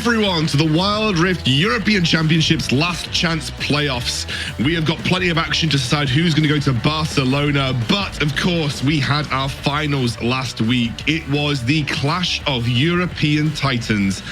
everyone to the Wild Rift European Championships Last Chance Playoffs. We have got plenty of action to decide who's going to go to Barcelona, but of course we had our finals last week. It was the clash of European titans.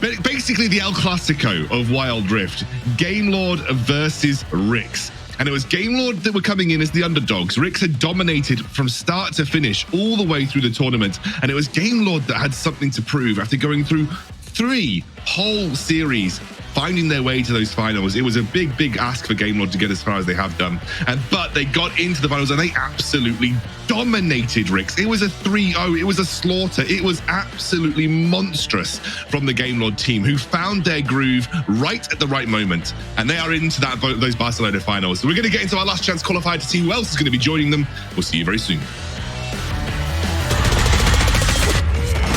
Basically the El Clasico of Wild Rift. Gamelord versus RIX. And it was Gamelord that were coming in as the underdogs. RIX had dominated from start to finish all the way through the tournament. And it was Gamelord that had something to prove after going through 3 whole series, finding their way to those finals. It was a big ask for Gamelord to get as far as they have done. But they got into the finals and they absolutely dominated RIX. It was a 3-0. It was a slaughter. It was absolutely monstrous from the Gamelord team, who found their groove right at the right moment. And they are into those Barcelona finals. So we're going to get into our last chance qualifier to see who else is going to be joining them. We'll see you very soon.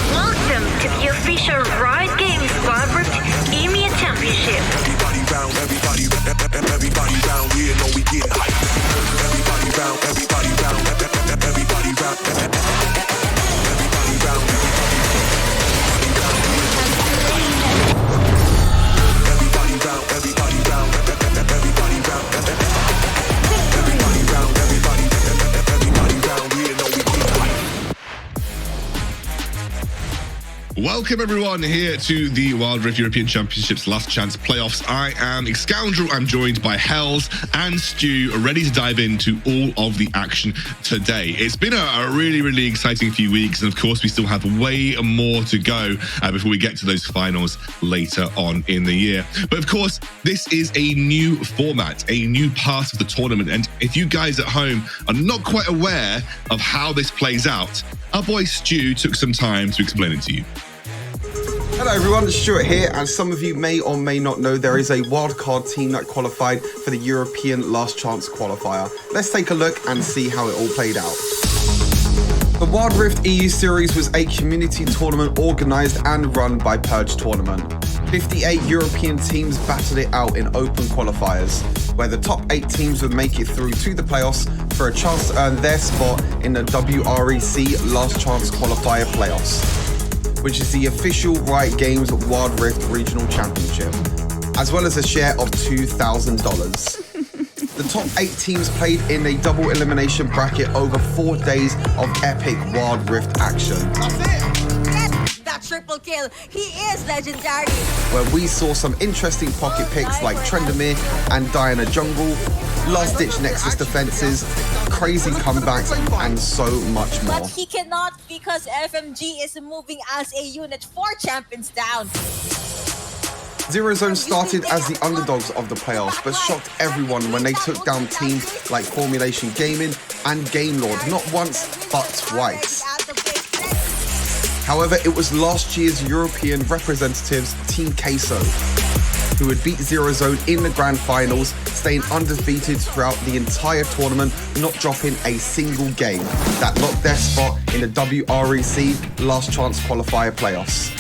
Welcome to the official RIC Games Wild Rift EMEA Championship. Everybody round, everybody round, we know we get hyped. Everybody round, everybody round, everybody round, everybody round, Welcome everyone here to the Wild Rift European Championships Last Chance Playoffs. I am Scoundrel. I'm joined by Hells and Stu, ready to dive into all of the action today. It's been a really exciting few weeks, and of course we still have way more to go before we get to those finals later on in the year. But of course, this is a new format, a new part of the tournament, and if you guys at home are not quite aware of how this plays out, our boy Stu took some time to explain it to you. Hello everyone, Stuart here. As some of you may or may not know, there is a wildcard team that qualified for the European Last Chance qualifier. Let's take a look and see how it all played out. The Wild Rift EU Series was a community tournament organised and run by Purge Tournament. 58 European teams battled it out in open qualifiers, where the top 8 teams would make it through to the playoffs for a chance to earn their spot in the WREC Last Chance Qualifier playoffs, which is the official RIC Games Wild Rift Regional Championship, as well as a share of $2,000. The top 8 teams played in a double elimination bracket over 4 days of epic Wild Rift action. That's it! That triple kill, he is legendary! Where we saw some interesting pocket picks like Trendamere and Diana Jungle, last-ditch Nexus defenses, crazy comebacks, and so much more. But he cannot because FMG is moving as a unit 4 champions down. Zero Zone started as the underdogs of the playoffs, but shocked everyone when they took down teams like Formulation Gaming and Gamelord, not once, but twice. However, it was last year's European representatives, Team Queso, who would beat Zero Zone in the grand finals, staying undefeated throughout the entire tournament, not dropping a single game, that locked their spot in the WREC Last Chance Qualifier playoffs.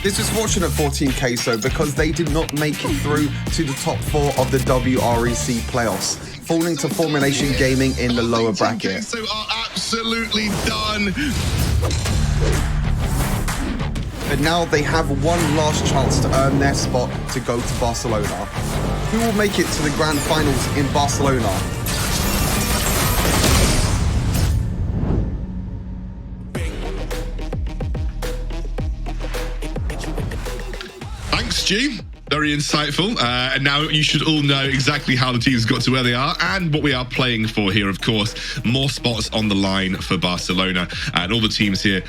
This was fortunate for Team Queso because they did not make it through to the top 4 of the WREC playoffs, falling to Formulation Gaming in the lower bracket. So are absolutely done. But now they have one last chance to earn their spot to go to Barcelona. Who will make it to the grand finals in Barcelona? Thanks, Stu. Very insightful. And now you should all know exactly how the teams got to where they are and what we are playing for here, of course. More spots on the line for Barcelona, and all the teams here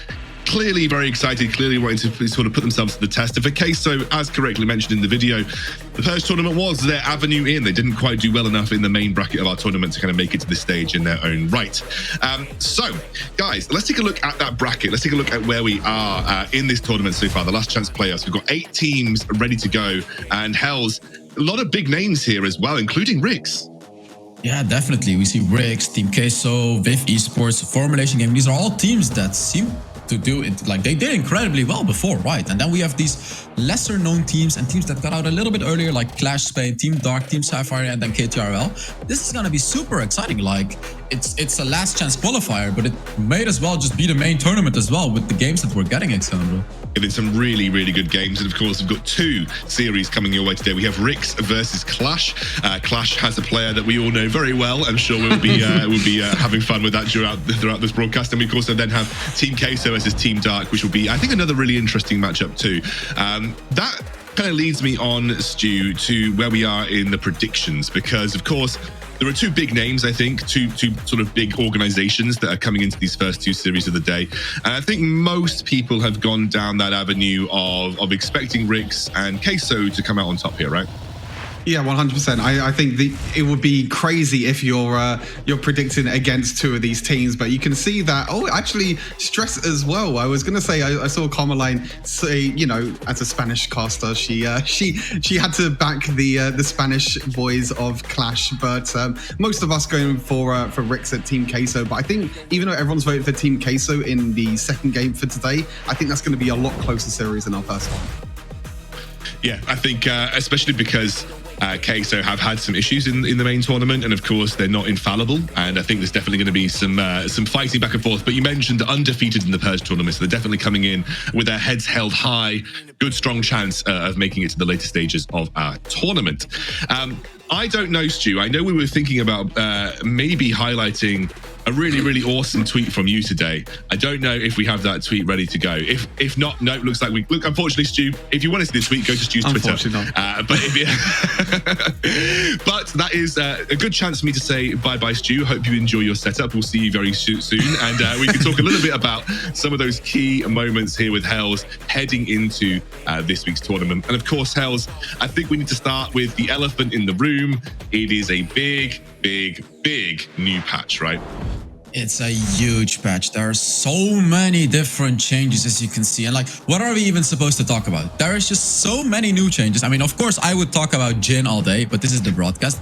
clearly very excited, clearly wanting to sort of put themselves to the test. And for Queso, as correctly mentioned in the video, the Purge tournament was their avenue in. They didn't quite do well enough in the main bracket of our tournament to kind of make it to this stage in their own right. So, guys, let's take a look at that bracket. Let's take a look at where we are in this tournament so far, the Last Chance Playoffs. We've got 8 teams ready to go. And Hells, a lot of big names here as well, including RIX. Yeah, definitely. We see RIX, Team Queso, Viv Esports, Formulation Gaming. These are all teams that seem to do it, like they did incredibly well before, right? And then we have these lesser known teams and teams that got out a little bit earlier, like Clash Spain, Team Dark, Team Sapphire, and then KTRL. This is gonna be super exciting. Like, it's a last chance qualifier, but it may as well just be the main tournament as well with the games that we're getting, Alexandro. And it's some really, really good games. And of course, we've got 2 series coming your way today. We have RIX versus Clash. Clash has a player that we all know very well. I'm sure we'll be having fun with that throughout this broadcast. And we also then have Team Queso versus Team Dark, which will be, I think, another really interesting matchup too. That kind of leads me on, Stu, to where we are in the predictions, because of course there are 2 big names, I think, two sort of big organizations that are coming into these first 2 series of the day. And I think most people have gone down that avenue of expecting RIX and Queso to come out on top here, right? Yeah, 100%. I think it would be crazy if you're predicting against 2 of these teams, but you can see that. Oh, actually, Stress as well. I was gonna say I saw Carmeline say, you know, as a Spanish caster, she had to back the Spanish boys of Clash, but most of us going for RIX at Team Queso. But I think even though everyone's voted for Team Queso in the second game for today, I think that's going to be a lot closer series than our first one. Yeah, I think especially because Queso have had some issues in the main tournament, and of course they're not infallible, and I think there's definitely going to be some fighting back and forth. But you mentioned undefeated in the Purge tournament, so they're definitely coming in with their heads held high. Good strong chance of making it to the later stages of our tournament. I don't know, Stu. I know we were thinking about maybe highlighting a really, really awesome tweet from you today. I don't know if we have that tweet ready to go. If not, no, looks like we look. Unfortunately, Stu, if you want to see this tweet, go to Stu's Twitter. But but that is a good chance for me to say bye-bye, Stu. Hope you enjoy your setup. We'll see you very soon, and we can talk a little bit about some of those key moments here with Hells heading into this week's tournament. And of course, Hells, I think we need to start with the elephant in the room. It is a big, big, big new patch, right? It's a huge patch. There are so many different changes, as you can see. And like, what are we even supposed to talk about? There is just so many new changes. I mean, of course, I would talk about Jhin all day, but this is the broadcast.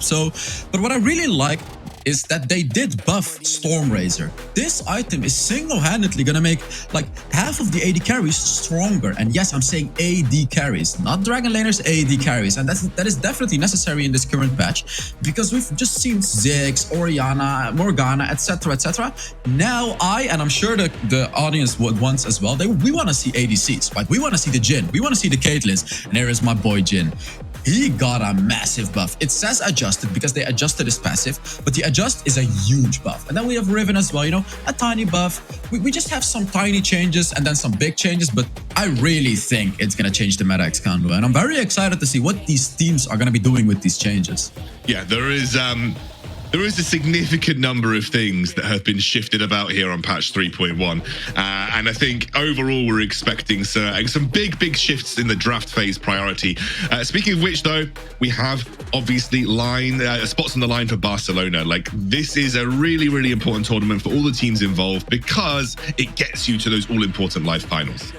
But what I really like is that they did buff Stormrazor. This item is single-handedly gonna make like half of the AD carries stronger. And yes, I'm saying AD carries, not Dragon Laners, AD carries. And that is definitely necessary in this current patch, because we've just seen Ziggs, Orianna, Morgana, etc., etc. Now and I'm sure the audience wants as well, we want to see ADCs, right? We want to see the Jhin, we want to see the Caitlyn's, and there is my boy Jhin. He got a massive buff. It says adjusted because they adjusted his passive, but the adjust is a huge buff. And then we have Riven as well, you know, a tiny buff. We just have some tiny changes and then some big changes, but I really think it's going to change the meta, Xcando. And I'm very excited to see what these teams are going to be doing with these changes. Yeah, there is a significant number of things that have been shifted about here on patch 3.1. And I think overall we're expecting some big shifts in the draft phase priority. Speaking of which, though, we have obviously spots on the line for Barcelona. Like, this is a really, really important tournament for all the teams involved because it gets you to those all-important live finals.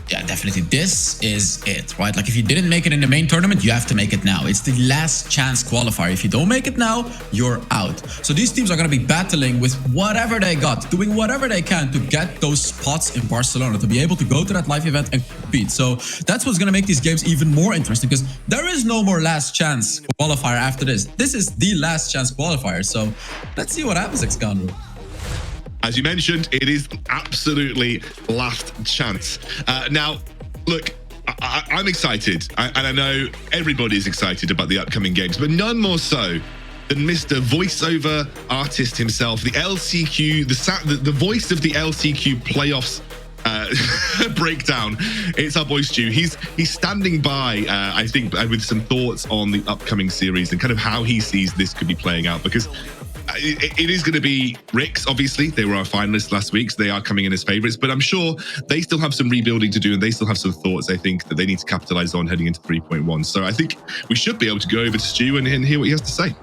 Yeah, definitely. This is it, right? Like, if you didn't make it in the main tournament, you have to make it now. It's the last chance qualifier. If you don't make it now, you're out. So these teams are going to be battling with whatever they got, doing whatever they can to get those spots in Barcelona, to be able to go to that live event and compete. So that's what's going to make these games even more interesting, because there is no more last chance qualifier after this. This is the last chance qualifier. So let's see what happens, Xcando. As you mentioned, it is absolutely last chance. Now, look, I'm excited, and I know everybody's excited about the upcoming games, but none more so than Mr. Voiceover Artist himself, the LCQ, the voice of the LCQ playoffs breakdown. It's our boy Stu. He's standing by, I think, with some thoughts on the upcoming series and kind of how he sees this could be playing out, because it is going to be RIX, obviously. They were our finalists last week, so they are coming in as favorites, but I'm sure they still have some rebuilding to do, and they still have some thoughts, I think, that they need to capitalize on heading into 3.1. So I think we should be able to go over to Stu and hear what he has to say.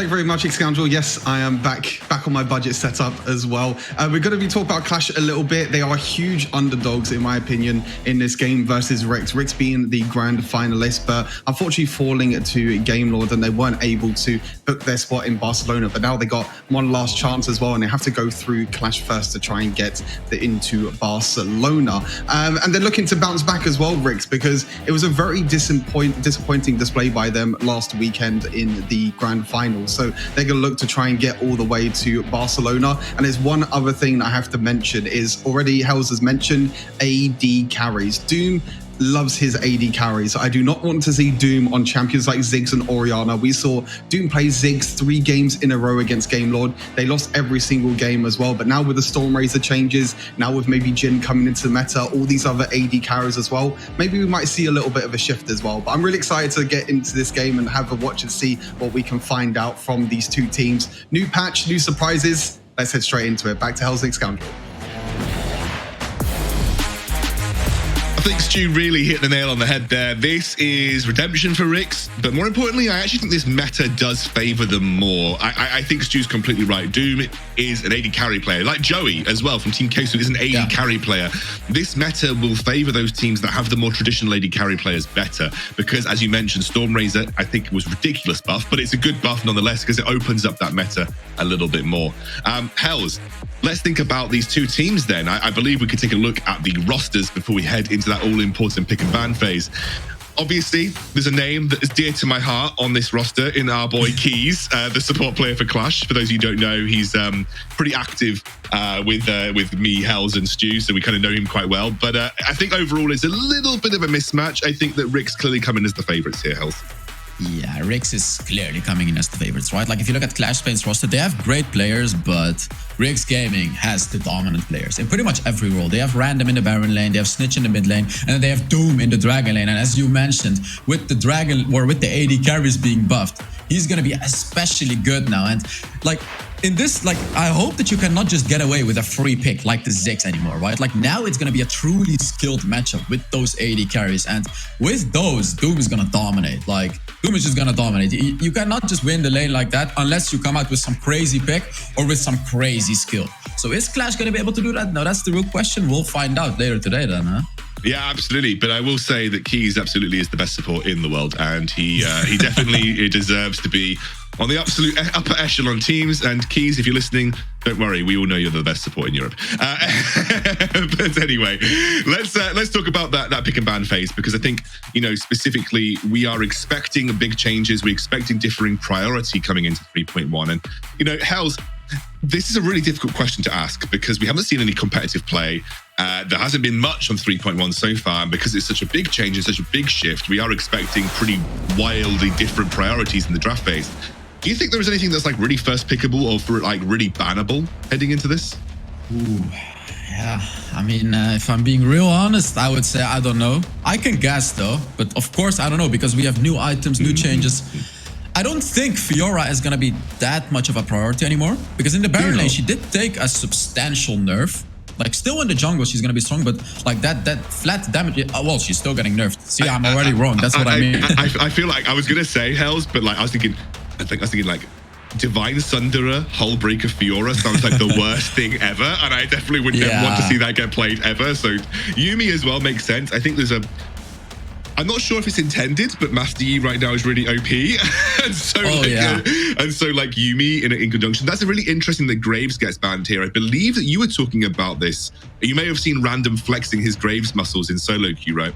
Thank you very much, Scoundrel. Yes, I am back on my budget setup as well. We're going to be talking about Clash a little bit. They are huge underdogs, in my opinion, in this game versus RIX. RIX being the grand finalist, but unfortunately falling to Game Lord, and they weren't able to book their spot in Barcelona. But now they got one last chance as well, and they have to go through Clash first to try and get into Barcelona. And they're looking to bounce back as well, RIX, because it was a very disappointing display by them last weekend in the grand final. So they're going to look to try and get all the way to Barcelona. And there's one other thing that I have to mention is already Hells has mentioned AD carries. Doom loves his AD carries. I do not want to see Doom on champions like Ziggs and Orianna. We saw Doom play Ziggs 3 games in a row against Game Lord. They lost every single game as well. But now with the Stormrazor changes, now with maybe Jhin coming into the meta, all these other AD carries as well, maybe we might see a little bit of a shift as well. But I'm really excited to get into this game and have a watch and see what we can find out from these two teams. New patch, new surprises. Let's head straight into it. Back to Hell's Scoundrel. I think Stu really hit the nail on the head there. This is redemption for RIX, but more importantly, I actually think this meta does favor them more. I think Stu's completely right. Doom is an AD carry player, like Joey as well from Team Queso is an AD carry player. This meta will favor those teams that have the more traditional AD carry players better, because as you mentioned, Stormrazor, I think was ridiculous buff, but it's a good buff nonetheless because it opens up that meta a little bit more. Hells, let's think about these two teams then. I believe we could take a look at the rosters before we head into that all-important pick and ban phase. Obviously, there's a name that is dear to my heart on this roster in our boy Keys, the support player for Clash. For those of you who don't know, he's pretty active with me, Hells, and Stu, so we kind of know him quite well. But I think overall it's a little bit of a mismatch. I think that RIX clearly come in as the favorites here, Hells. Yeah, RIX is clearly coming in as the favorites, right? Like if you look at Clash Spain's roster, they have great players, but RIX Gaming has the dominant players in pretty much every role. They have Random in the Baron lane, they have Snitch in the mid lane, and then they have Doom in the Dragon lane. And as you mentioned, with the Dragon or with the AD carries being buffed, he's gonna be especially good now. And like in this, like I hope that you cannot just get away with a free pick like the Ziggs anymore, right? Like now it's gonna be a truly skilled matchup with those AD carries, and with those, Doom is gonna dominate. Like Doom is just gonna dominate. You cannot just win the lane like that unless you come out with some crazy pick or with some crazy skill. So is Clash gonna be able to do that? No, that's the real question. We'll find out later today then, huh? Yeah, absolutely. But I will say that Keys absolutely is the best support in the world, and he definitely deserves to be on the absolute upper echelon teams. And Keys, if you're listening, don't worry, we all know you're the best support in Europe. But anyway, let's talk about that pick and ban phase, because I think, you know, specifically we are expecting big changes. We're expecting differing priority coming into 3.1, and you know, Hells, this is a really difficult question to ask because we haven't seen any competitive play. There hasn't been much on 3.1 so far, and because it's such a big change and such a big shift, we are expecting pretty wildly different priorities in the draft phase. Do you think there is anything that's like really first pickable or for like really bannable heading into this? Ooh, yeah. I mean, if I'm being real honest, I would say I don't know. I can guess though, but of course I don't know because we have new items, new changes. I don't think Fiora is going to be that much of a priority anymore, because in the Baron lane, she did take a substantial nerf. Like, still in the jungle, she's going to be strong, but like that flat damage, well, she's still getting nerfed. See, I'm already wrong. That's what I mean. I feel like I was going to say Hells, but like I was thinking like Divine Sunderer, Hullbreaker Fiora sounds like the worst thing ever, and I definitely would never want to see that get played ever. So Yuumi as well makes sense. I think there's I'm not sure if it's intended, but Master Yi right now is really OP. and so like Yuumi in conjunction. That's a really interesting that Graves gets banned here. I believe that you were talking about this. You may have seen Random flexing his Graves muscles in solo queue, right?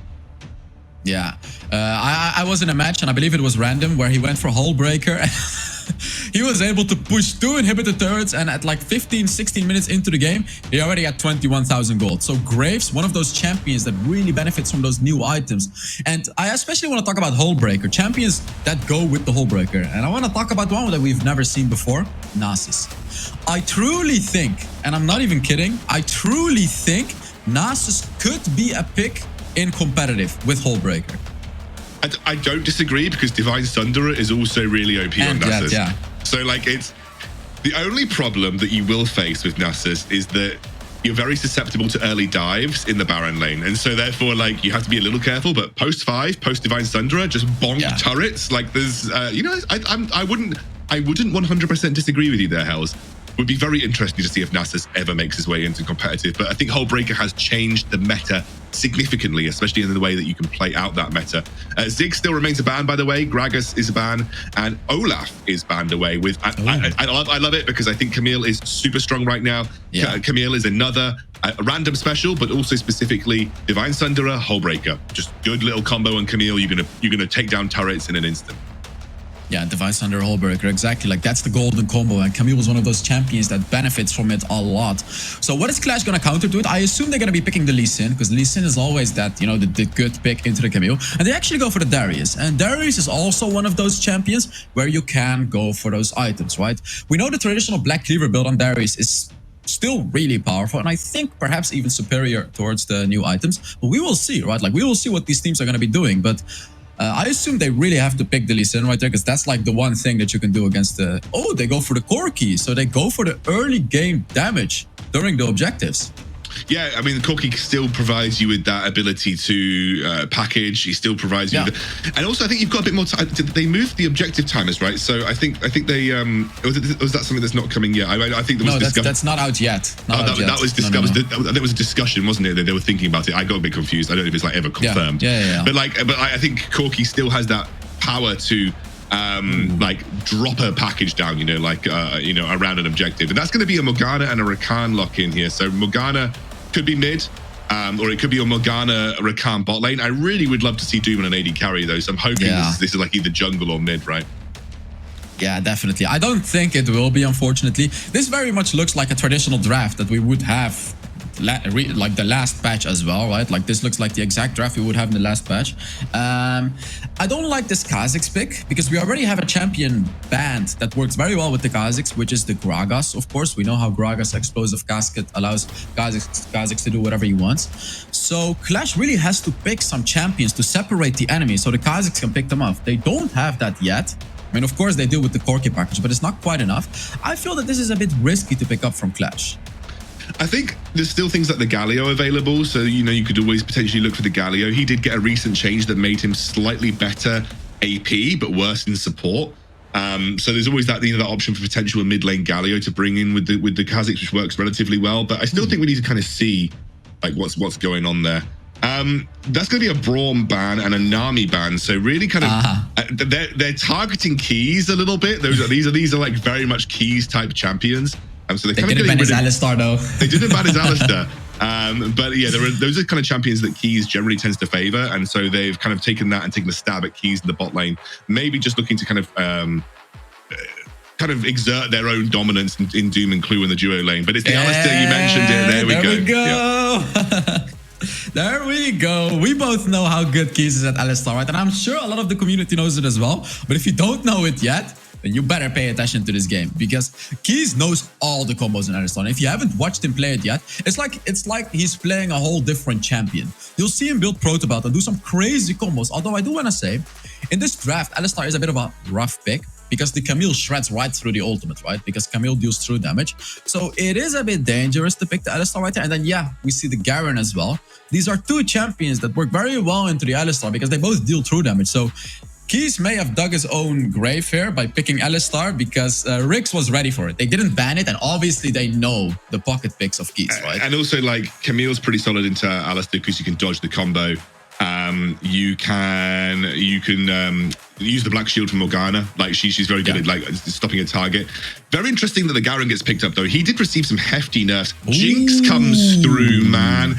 Yeah. I was in a match, and I believe it was Random, where he went for Hullbreaker. He was able to push 2 inhibitor turrets, and at like 15-16 minutes into the game, he already had 21,000 gold. So Graves, one of those champions that really benefits from those new items. And I especially want to talk about Hullbreaker, champions that go with the Hullbreaker. And I want to talk about one that we've never seen before, Nasus. I truly think, and I'm not even kidding, I truly think Nasus could be a pick in competitive with Hullbreaker. I don't disagree, because Divine Sunderer is also really OP on Nasus. Yeah. So like, it's the only problem that you will face with Nasus is that you're very susceptible to early dives in the Baron lane, and so therefore like you have to be a little careful. But post 5, post Divine Sunderer, just bonk turrets. Like there's you know, I wouldn't I wouldn't 100% disagree with you there, Hells. Would be very interesting to see if Nasus ever makes his way into competitive, but I think Hullbreaker has changed the meta significantly, especially in the way that you can play out that meta. Zig still remains a ban, by the way. Gragas is a ban, and Olaf is banned away with. I love it because I think Camille is super strong right now. Yeah. Camille is another random special, but also specifically Divine Sunderer, Hullbreaker. Just good little combo on Camille. You're gonna take down turrets in an instant. Yeah, Device under Hullbreaker, exactly. Like, that's the golden combo, and Camille was one of those champions that benefits from it a lot. So what is Clash gonna counter to it? I assume they're gonna be picking the Lee Sin, because Lee Sin is always that, you know, the good pick into the Camille. And they actually go for the Darius. And Darius is also one of those champions where you can go for those items, right? We know the traditional Black Cleaver build on Darius is still really powerful, and I think perhaps even superior towards the new items. But we will see, right? Like, we will see what these teams are gonna be doing, but I assume they really have to pick the Lee Sin right there, because that's like the one thing that you can do against the... Oh, they go for the core key. So they go for the early game damage during the objectives. Yeah, I mean, Corki still provides you with that ability to package. He still provides you with it. And also, I think you've got a bit more time. They moved the objective timers, right? So I think they... was that something that's not coming yet? I think there was... No, that's not out yet. That was discussed. No. There was a discussion, wasn't it? That they were thinking about it. I got a bit confused. I don't know if it's like ever confirmed. Yeah. But I think Corki still has that power to... like drop a package down, you know, like around an objective, and that's going to be a Morgana and a Rakan lock in here. So Morgana could be mid, or it could be a Morgana Rakan bot lane. I really would love to see Doom and an AD carry though. So I'm hoping this is like either jungle or mid, right? Yeah, definitely. I don't think it will be, unfortunately. This very much looks like a traditional draft that we would have like the last patch as well, right? Like, this looks like the exact draft we would have in the last patch. I don't like this Kha'Zix pick because we already have a champion band that works very well with the Kha'Zix, which is the Gragas, of course. We know how Gragas Explosive Casket allows Kha'Zix to do whatever he wants. So Clash really has to pick some champions to separate the enemy so the Kha'Zix can pick them off. They don't have that yet. I mean, of course, they deal with the Corki package, but it's not quite enough. I feel that this is a bit risky to pick up from Clash. I think there's still things like the Galio available, so you could always potentially look for the Galio. He did get a recent change that made him slightly better AP, but worse in support. So there's always that that option for potential mid lane Galio to bring in with the Kha'Zix, which works relatively well. But I still think we need to kind of see like what's going on there. That's going to be a Braum ban and a Nami ban. So really kind of they're targeting keys a little bit. These are like very much keys type champions. So they didn't ban his Alistar though. They didn't ban his Alistar. But yeah, those are kind of champions that Keys generally tends to favor. And so they've kind of taken that and taken a stab at Keys in the bot lane. Maybe just looking to kind of exert their own dominance in Doom and Clue in the duo lane. But it's the Alistar, you mentioned it. There we go. Yeah. There we go. We both know how good Keys is at Alistar, right? And I'm sure a lot of the community knows it as well. But if you don't know it yet, then you better pay attention to this game, because Keys knows all the combos in Alistar. And if you haven't watched him play it yet, it's like he's playing a whole different champion. You'll see him build Protobelt and do some crazy combos. Although I do want to say, in this draft, Alistar is a bit of a rough pick, because the Camille shreds right through the ultimate, right? Because Camille deals true damage. So it is a bit dangerous to pick the Alistar right there. And then, yeah, we see the Garen as well. These are two champions that work very well into the Alistar because they both deal true damage. So Keys may have dug his own grave here by picking Alistar, because RIX was ready for it. They didn't ban it, and obviously they know the pocket picks of Keys, right? And also, like, Camille's pretty solid into Alistar because you can dodge the combo. You can use the Black Shield from Morgana. Like, she's very good at like stopping a target. Very interesting that the Garen gets picked up though. He did receive some hefty nerfs. Jinx comes through, man.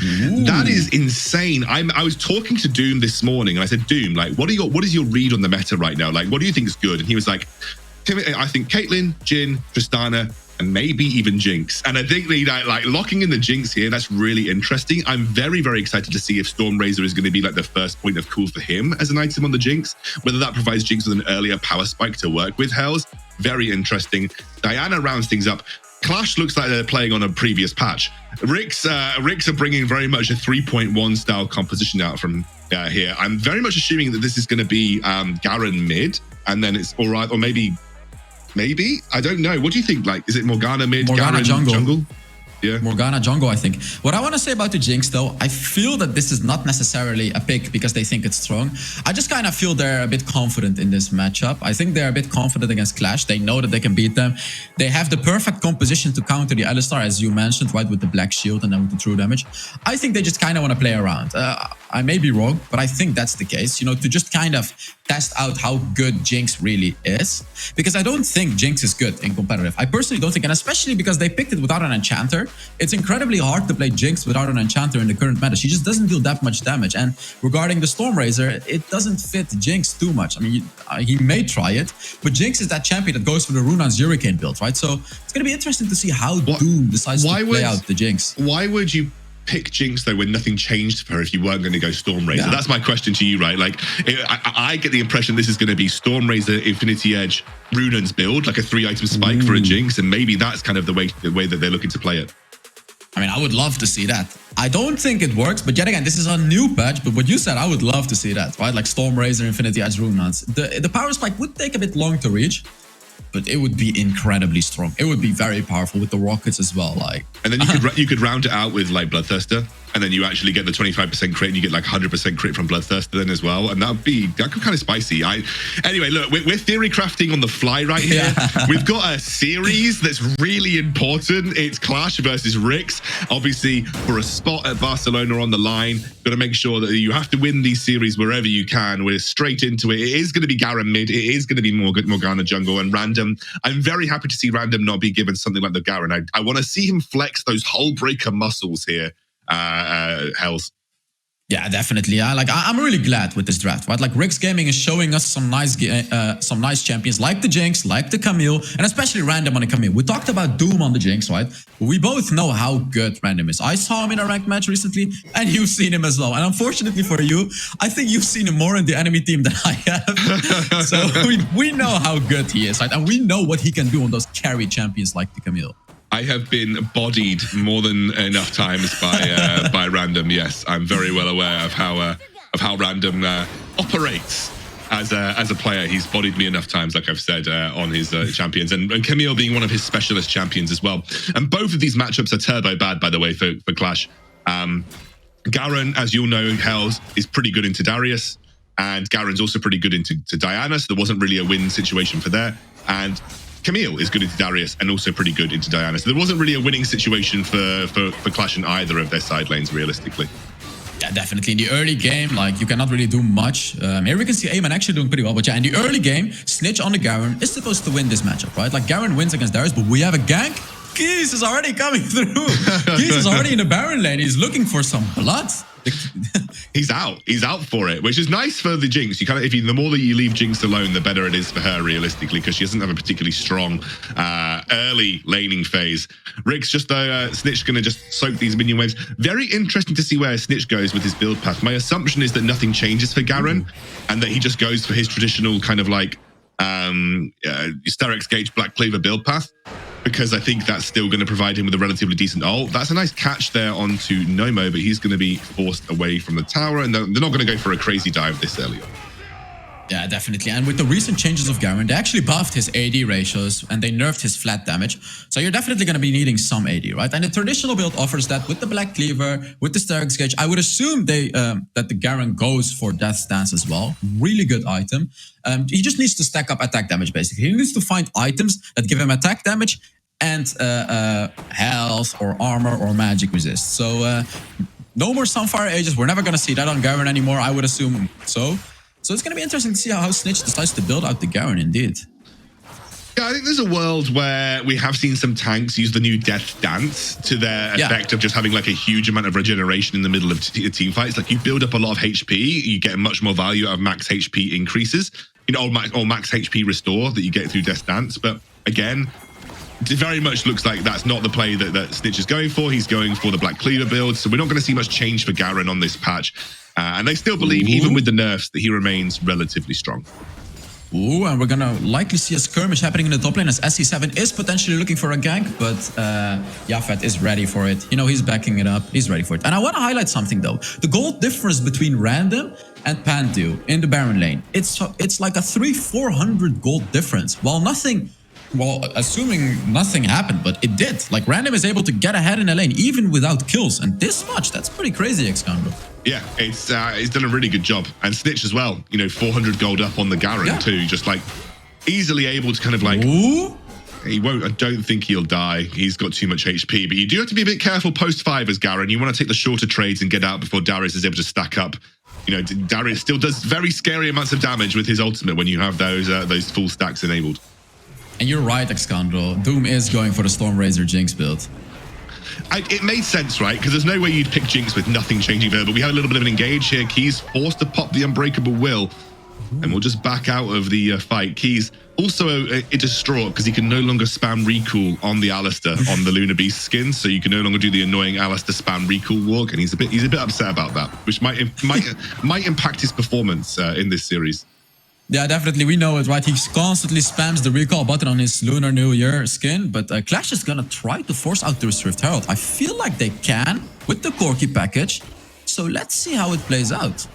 That is insane. I was talking to Doom this morning and I said, Doom, like, what is your read on the meta right now? Like, what do you think is good? And he was like, I think Caitlyn, Jhin, Tristana, and maybe even Jinx. And I think like locking in the Jinx here, that's really interesting. I'm very, very excited to see if Stormrazor is going to be like the first point of call for him as an item on the Jinx, whether that provides Jinx with an earlier power spike to work with. Hells, very interesting. Diana rounds things up. Clash looks like they're playing on a previous patch. RIX are bringing very much a 3.1 style composition out from here. I'm very much assuming that this is going to be Garen mid, and then it's all right, or maybe I don't know. What do you think? Like, is it Morgana mid, Morgana Garen jungle? Yeah. Morgana jungle, I think. What I want to say about the Jinx, though, I feel that this is not necessarily a pick because they think it's strong. I just kind of feel they're a bit confident in this matchup. I think they're a bit confident against Clash. They know that they can beat them. They have the perfect composition to counter the Alistar, as you mentioned, right, with the black shield and then with the true damage. I think they just kind of want to play around. I may be wrong, but I think that's the case, you know, to just kind of test out how good Jinx really is. Because I don't think Jinx is good in competitive. I personally don't think, and especially because they picked it without an enchanter. It's incredibly hard to play Jinx without an enchanter in the current meta. She just doesn't deal that much damage. And regarding the Stormraiser, it doesn't fit Jinx too much. I mean, he may try it, but Jinx is that champion that goes for the Runan's Hurricane build, right? So it's going to be interesting to see how Doom decides to play out the Jinx. Why would you pick Jinx though when nothing changed for her if you weren't going to go Stormraiser? Yeah. That's my question to you, right? Like, I get the impression this is going to be Stormraiser, Infinity Edge, Runan's build, like a 3-item spike for a Jinx, and maybe that's kind of the way that they're looking to play it. I mean, I would love to see that. I don't think it works, but yet again, this is a new patch. But what you said, I would love to see that, right? Like Stormraiser, Infinity Edge, Runans. The power spike would take a bit long to reach, but it would be incredibly strong. It would be very powerful with the rockets as well. Like, and then you could round it out with like Bloodthirster, and then you actually get the 25% crit, and you get like 100% crit from Bloodthirster then as well, and that could be kind of spicy. Anyway, look, we're theory crafting on the fly right here. Yeah. We've got a series that's really important. It's Clash versus RIX. Obviously, for a spot at Barcelona on the line, got to make sure that you have to win these series wherever you can. We're straight into it. It is going to be Garen mid. It is going to be Morgana jungle and Random. I'm very happy to see Random not be given something like the Garen. I want to see him flex those hull breaker muscles here. Hells. Yeah, definitely. I'm really glad with this draft, right? Like RIX Gaming is showing us some nice champions like the Jinx, like the Camille, and especially Random on the Camille. We talked about Doom on the Jinx, right? We both know how good Random is. I saw him in a ranked match recently, and you've seen him as well. And unfortunately for you, I think you've seen him more in the enemy team than I have. So we know how good he is, right? And we know what he can do on those carry champions like the Camille. I have been bodied more than enough times by Random. Yes, I'm very well aware of how Random operates as a player. He's bodied me enough times, like I've said, on his champions, and Camille being one of his specialist champions as well. And both of these matchups are turbo bad, by the way, for Clash. Garen, as you'll know, Hells, is pretty good into Darius, and Garen's also pretty good into Diana, so there wasn't really a win situation for there. And Camille is good into Darius and also pretty good into Diana. So there wasn't really a winning situation for Clash in either of their side lanes, realistically. Yeah, definitely. In the early game, like, you cannot really do much. Here we can see Eamon actually doing pretty well. But yeah, in the early game, Snitch on the Garen is supposed to win this matchup, right? Like, Garen wins against Darius, but we have a gank. Keys is already coming through. Keys is already in the Baron lane. He's looking for some blood. He's out for it, which is nice for the Jinx. You kind of, the more that you leave Jinx alone, the better it is for her, realistically, because she doesn't have a particularly strong early laning phase. RIX just Snitch gonna just soak these minion waves. Very interesting to see where Snitch goes with his build path. My assumption is that nothing changes for Garen, and that he just goes for his traditional kind of like Sterex Gauge Black Cleaver build path, because I think that's still going to provide him with a relatively decent ult. That's a nice catch there onto Nomo, but he's going to be forced away from the tower, and they're not going to go for a crazy dive this early on. Yeah, definitely. And with the recent changes of Garen, they actually buffed his AD ratios and they nerfed his flat damage. So you're definitely going to be needing some AD, right? And the traditional build offers that with the Black Cleaver, with the Sterex Gauge. I would assume that the Garen goes for Death Stance as well. Really good item. He just needs to stack up attack damage, basically. He needs to find items that give him attack damage and health or armor or magic resist. So no more Sunfire Ages. We're never going to see that on Garen anymore, I would assume so. So it's going to be interesting to see how Snitch decides to build out the Garen, indeed. Yeah, I think there's a world where we have seen some tanks use the new Death Dance to their effect of just having like a huge amount of regeneration in the middle of team fights. Like, you build up a lot of HP, you get much more value out of max HP increases, you know, or max HP restore that you get through Death Dance. But again, it very much looks like that's not the play that Snitch is going for. He's going for the Black Cleaver build, so we're not going to see much change for Garen on this patch. And they still believe, even with the nerfs, that he remains relatively strong. Ooh, and we're going to likely see a skirmish happening in the top lane as SC7 is potentially looking for a gank, but Yafet is ready for it. You know, he's backing it up. He's ready for it. And I want to highlight something, though. The gold difference between Random and Panthew in the Baron lane, it's like a 300-400 gold difference. While nothing well, assuming nothing happened, but it did. Like, Random is able to get ahead in a lane, even without kills. And this much, that's pretty crazy, Excandro. Yeah, it's done a really good job. And Snitch as well, you know, 400 gold up on the Garen too. Just like easily able to kind of like... Ooh. He won't, I don't think he'll die. He's got too much HP, but you do have to be a bit careful post-5 as Garen. You want to take the shorter trades and get out before Darius is able to stack up. You know, Darius still does very scary amounts of damage with his ultimate when you have those full stacks enabled. And you're right, Excandro. Doom is going for the Stormrazor Jinx build. It made sense, right? Because there's no way you'd pick Jinx with nothing changing there, but we had a little bit of an engage here. Keys forced to pop the Unbreakable Will, and we'll just back out of the fight. Keys also distraught because he can no longer spam recall on the Alistair on the Lunar Beast skin, so you can no longer do the annoying Alistair spam recall walk, and he's a bit upset about that, which might impact his performance in this series. Yeah, definitely. We know it, right? He constantly spams the recall button on his Lunar New Year skin, but Clash is gonna try to force out the Rift Herald. I feel like they can with the Corki package, so let's see how it plays out.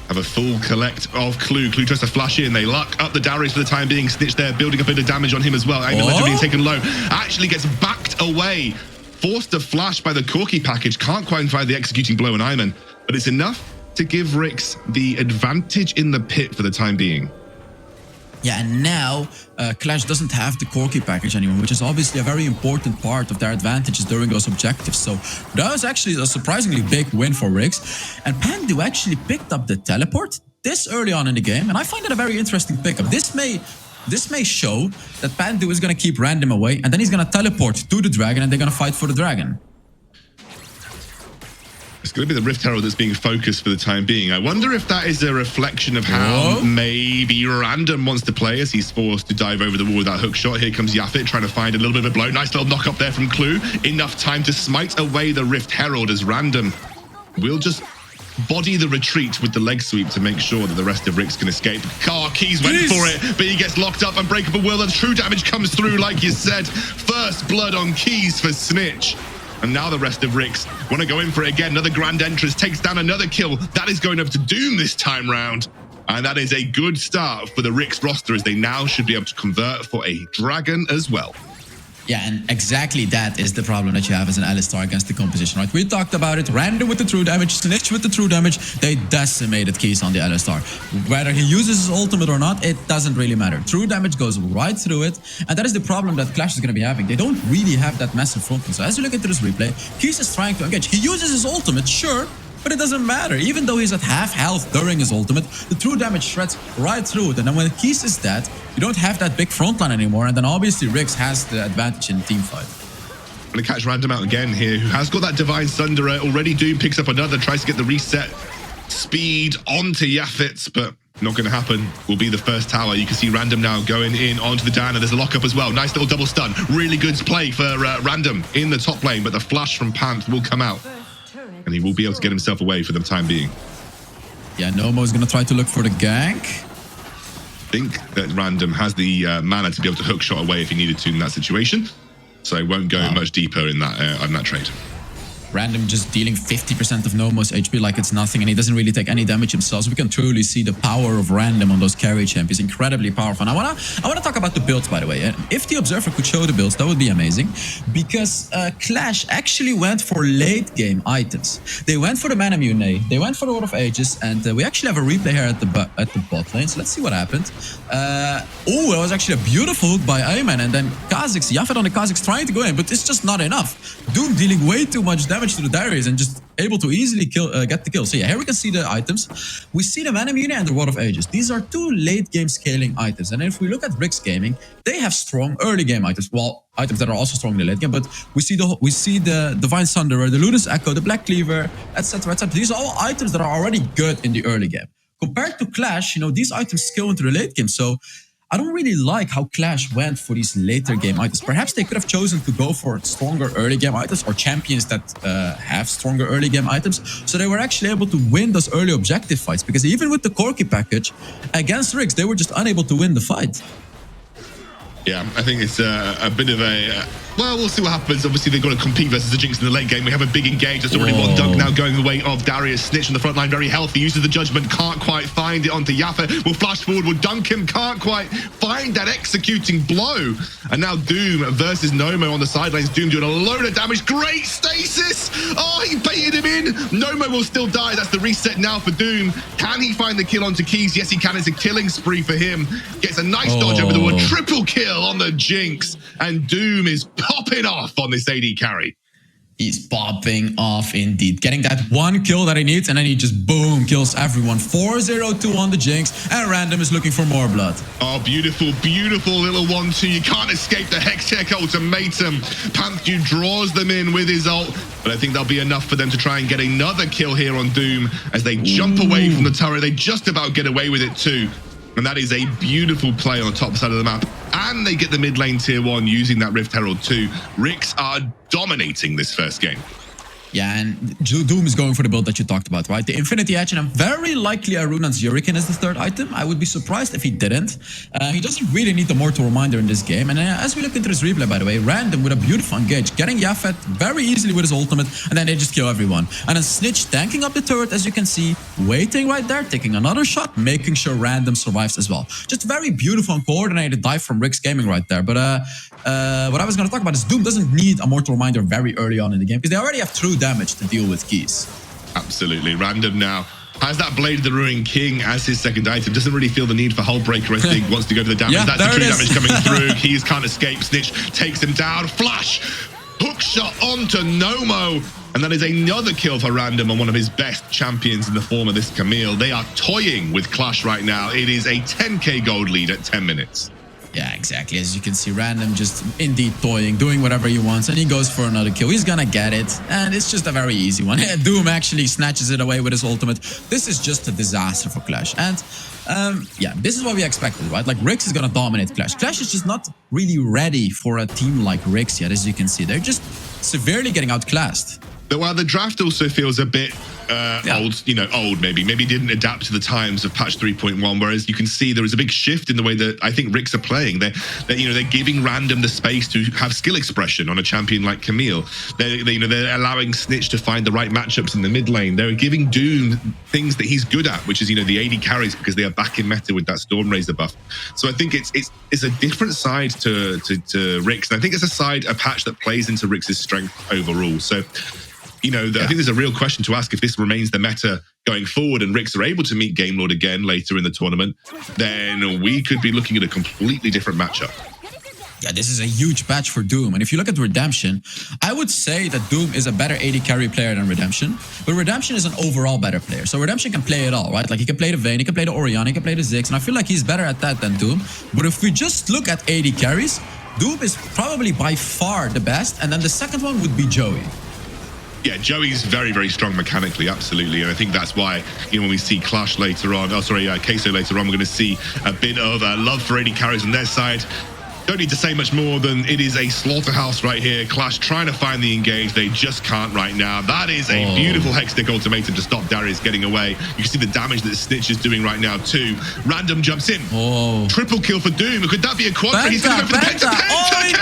Have a full collect of Clue. Clue tries to flash in. They luck up the Darius for the time being. Snitch there, building a bit of damage on him as well. Aiming being taken low. Actually gets backed away. Forced to flash by the Corki package. Can't quite find the executing blow on Iman, but it's enough to give RIX the advantage in the pit for the time being. Yeah, and now Clash doesn't have the Corki package anymore, which is obviously a very important part of their advantages during those objectives. So that was actually a surprisingly big win for RIX. And Pandu actually picked up the teleport this early on in the game, and I find it a very interesting pickup. This may show that Pandu is going to keep Random away, and then he's going to teleport to the dragon, and they're going to fight for the dragon. It's going to be the Rift Herald that's being focused for the time being. I wonder if that is a reflection of how maybe Random wants to play as he's forced to dive over the wall with that hook shot. Here comes Yafit trying to find a little bit of a blow. Nice little knock up there from Clue. Enough time to smite away the Rift Herald as Random will just body the retreat with the leg sweep to make sure that the rest of RIX can escape. Keys went for it, but he gets locked up. Unbreakable Will, and true damage comes through like you said. First blood on Keys for Snitch. And now the rest of RIX want to go in for it again. Another grand entrance takes down another kill. That is going up to Doom this time round. And that is a good start for the RIX roster as they now should be able to convert for a dragon as well. Yeah, and exactly that is the problem that you have as an Alistar against the composition, right? We talked about it. Random with the true damage, Snitch with the true damage. They decimated Keys on the Alistar. Whether he uses his ultimate or not, it doesn't really matter. True damage goes right through it. And that is the problem that Clash is going to be having. They don't really have that massive front line. So as you look into this replay, Keys is trying to engage. He uses his ultimate, sure, but it doesn't matter. Even though he's at half health during his ultimate, the true damage shreds right through it. And then when Keys is dead, you don't have that big frontline anymore. And then obviously RIX has the advantage in the team fight. I'm going to catch Random out again here, who has got that Divine Sunderer. Already Doom picks up another, tries to get the reset speed onto Yafits, but not going to happen. Will be the first tower. You can see Random now going in onto the Diana. There's a lockup as well. Nice little double stun. Really good play for Random in the top lane, but the flash from Panth will come out. And he will be able to get himself away for the time being. Yeah, Nomo's going to try to look for the gank. I think that Random has the mana to be able to hook shot away if he needed to in that situation. So I won't go much deeper in that trade. Random just dealing 50% of Nomo's HP like it's nothing, and he doesn't really take any damage himself. So we can truly see the power of Random on those carry champions. Incredibly powerful. And I wanna talk about the builds, by the way. If the Observer could show the builds, that would be amazing. Because Clash actually went for late game items. They went for the Mana Mune, they went for the World of Ages, and we actually have a replay here at the bot lane. So let's see what happened. Oh, that was actually a beautiful hook by Ayman, and then Kha'Zix, Yafet on the Kha'Zix trying to go in, but it's just not enough. Doom dealing way too much damage to the Darius and just able to easily get the kill. So yeah, here we can see the items. We see the Mana Mune and the World of Ages. These are two late game scaling items. And if we look at RIX Gaming, they have strong early game items. Well, items that are also strong in the late game, but we see the Divine Sunderer, the Ludus Echo, the Black Cleaver, etc., etc. These are all items that are already good in the early game. Compared to Clash, you know, these items scale into the late game. So I don't really like how Clash went for these later game items. Perhaps they could have chosen to go for stronger early game items or champions that have stronger early game items. So they were actually able to win those early objective fights, because even with the Corki package against RIX, they were just unable to win the fight. Yeah, I think it's a bit of a... well, we'll see what happens. Obviously, they've got to compete versus the Jinx in the late game. We have a big engage. There's already one dunk now going the way of Darius. Snitch on the front line, very healthy. Uses the judgment, can't quite find it onto Yaffa. Will flash forward, will dunk him, can't quite find that executing blow. And now Doom versus Nomo on the sidelines. Doom doing a load of damage. Great stasis! Oh, he baited him in. Nomo will still die. That's the reset now for Doom. Can he find the kill onto Keys? Yes, he can. It's a killing spree for him. Gets a nice dodge over the wall. Triple kill on the Jinx. And Doom is popping off on this AD carry. He's popping off indeed. Getting that one kill that he needs, and then he just boom, kills everyone. 4-0-2 on the Jinx, and Random is looking for more blood. Oh, beautiful, beautiful little 1-2. You can't escape the Hextech ultimatum. Panthew draws them in with his ult, but I think that'll be enough for them to try and get another kill here on Doom as they jump away from the turret. They just about get away with it too. And that is a beautiful play on the top side of the map. And they get the mid lane tier 1 using that Rift Herald too. RIX are dominating this first game. Yeah, and Doom is going for the build that you talked about, right? The Infinity Edge, and I'm very likely Arunan's Hurricane is the third item. I would be surprised if he didn't. He doesn't really need the Mortal Reminder in this game. And as we look into this replay, by the way, Random with a beautiful engage, getting Yafet very easily with his ultimate, and then they just kill everyone. And then Snitch tanking up the turret, as you can see, waiting right there, taking another shot, making sure Random survives as well. Just very beautiful and coordinated dive from RIX Gaming right there. But what I was going to talk about is Doom doesn't need a Mortal Reminder very early on in the game, because they already have true damage to deal with Keys. Absolutely. Random now has that Blade of the Ruined King as his second item. Doesn't really feel the need for Hullbreaker, I think. Wants to go for the damage. Yeah, that's the true damage coming through. Keys can't escape. Snitch takes him down. Flash! Hook shot onto Nomo. And that is another kill for Random on one of his best champions in the form of this Camille. They are toying with Clash right now. It is a 10k gold lead at 10 minutes. Yeah, exactly. As you can see, Random just indeed toying, doing whatever he wants, and he goes for another kill. He's gonna get it, and it's just a very easy one. Doom actually snatches it away with his ultimate. This is just a disaster for Clash. And yeah, this is what we expected, right? Like, RIX is gonna dominate Clash. Clash is just not really ready for a team like RIX yet, as you can see. They're just severely getting outclassed. But while the draft also feels a bit old, maybe didn't adapt to the times of patch 3.1, whereas you can see there is a big shift in the way that I think RIX are playing. They're giving Random the space to have skill expression on a champion like Camille. They're allowing Snitch to find the right matchups in the mid lane. They're giving Doom things that he's good at, which is the AD carries, because they are back in meta with that Stormrazor buff. So I think it's a different side to RIX, and I think it's a patch that plays into RIX's strength overall. So I think there's a real question to ask if this remains the meta going forward and RIX are able to meet Game Lord again later in the tournament, then we could be looking at a completely different matchup. Yeah, this is a huge patch for Doom. And if you look at Redemption, I would say that Doom is a better AD carry player than Redemption. But Redemption is an overall better player. So Redemption can play it all, right? Like, he can play the Vayne, he can play the Orion, he can play the Ziggs. And I feel like he's better at that than Doom. But if we just look at AD carries, Doom is probably by far the best. And then the second one would be Joey. Yeah, Joey's very, very strong mechanically, absolutely. And I think that's why, when we see Clash later on, Queso later on, we're going to see a bit of love for AD carries on their side. Don't need to say much more than it is a slaughterhouse right here. Clash trying to find the engage. They just can't right now. That is a beautiful Hextech ultimatum to stop Darius getting away. You can see the damage that Snitch is doing right now too. Random jumps in. Triple kill for Doom. Could that be a quad? He's going to go for the penta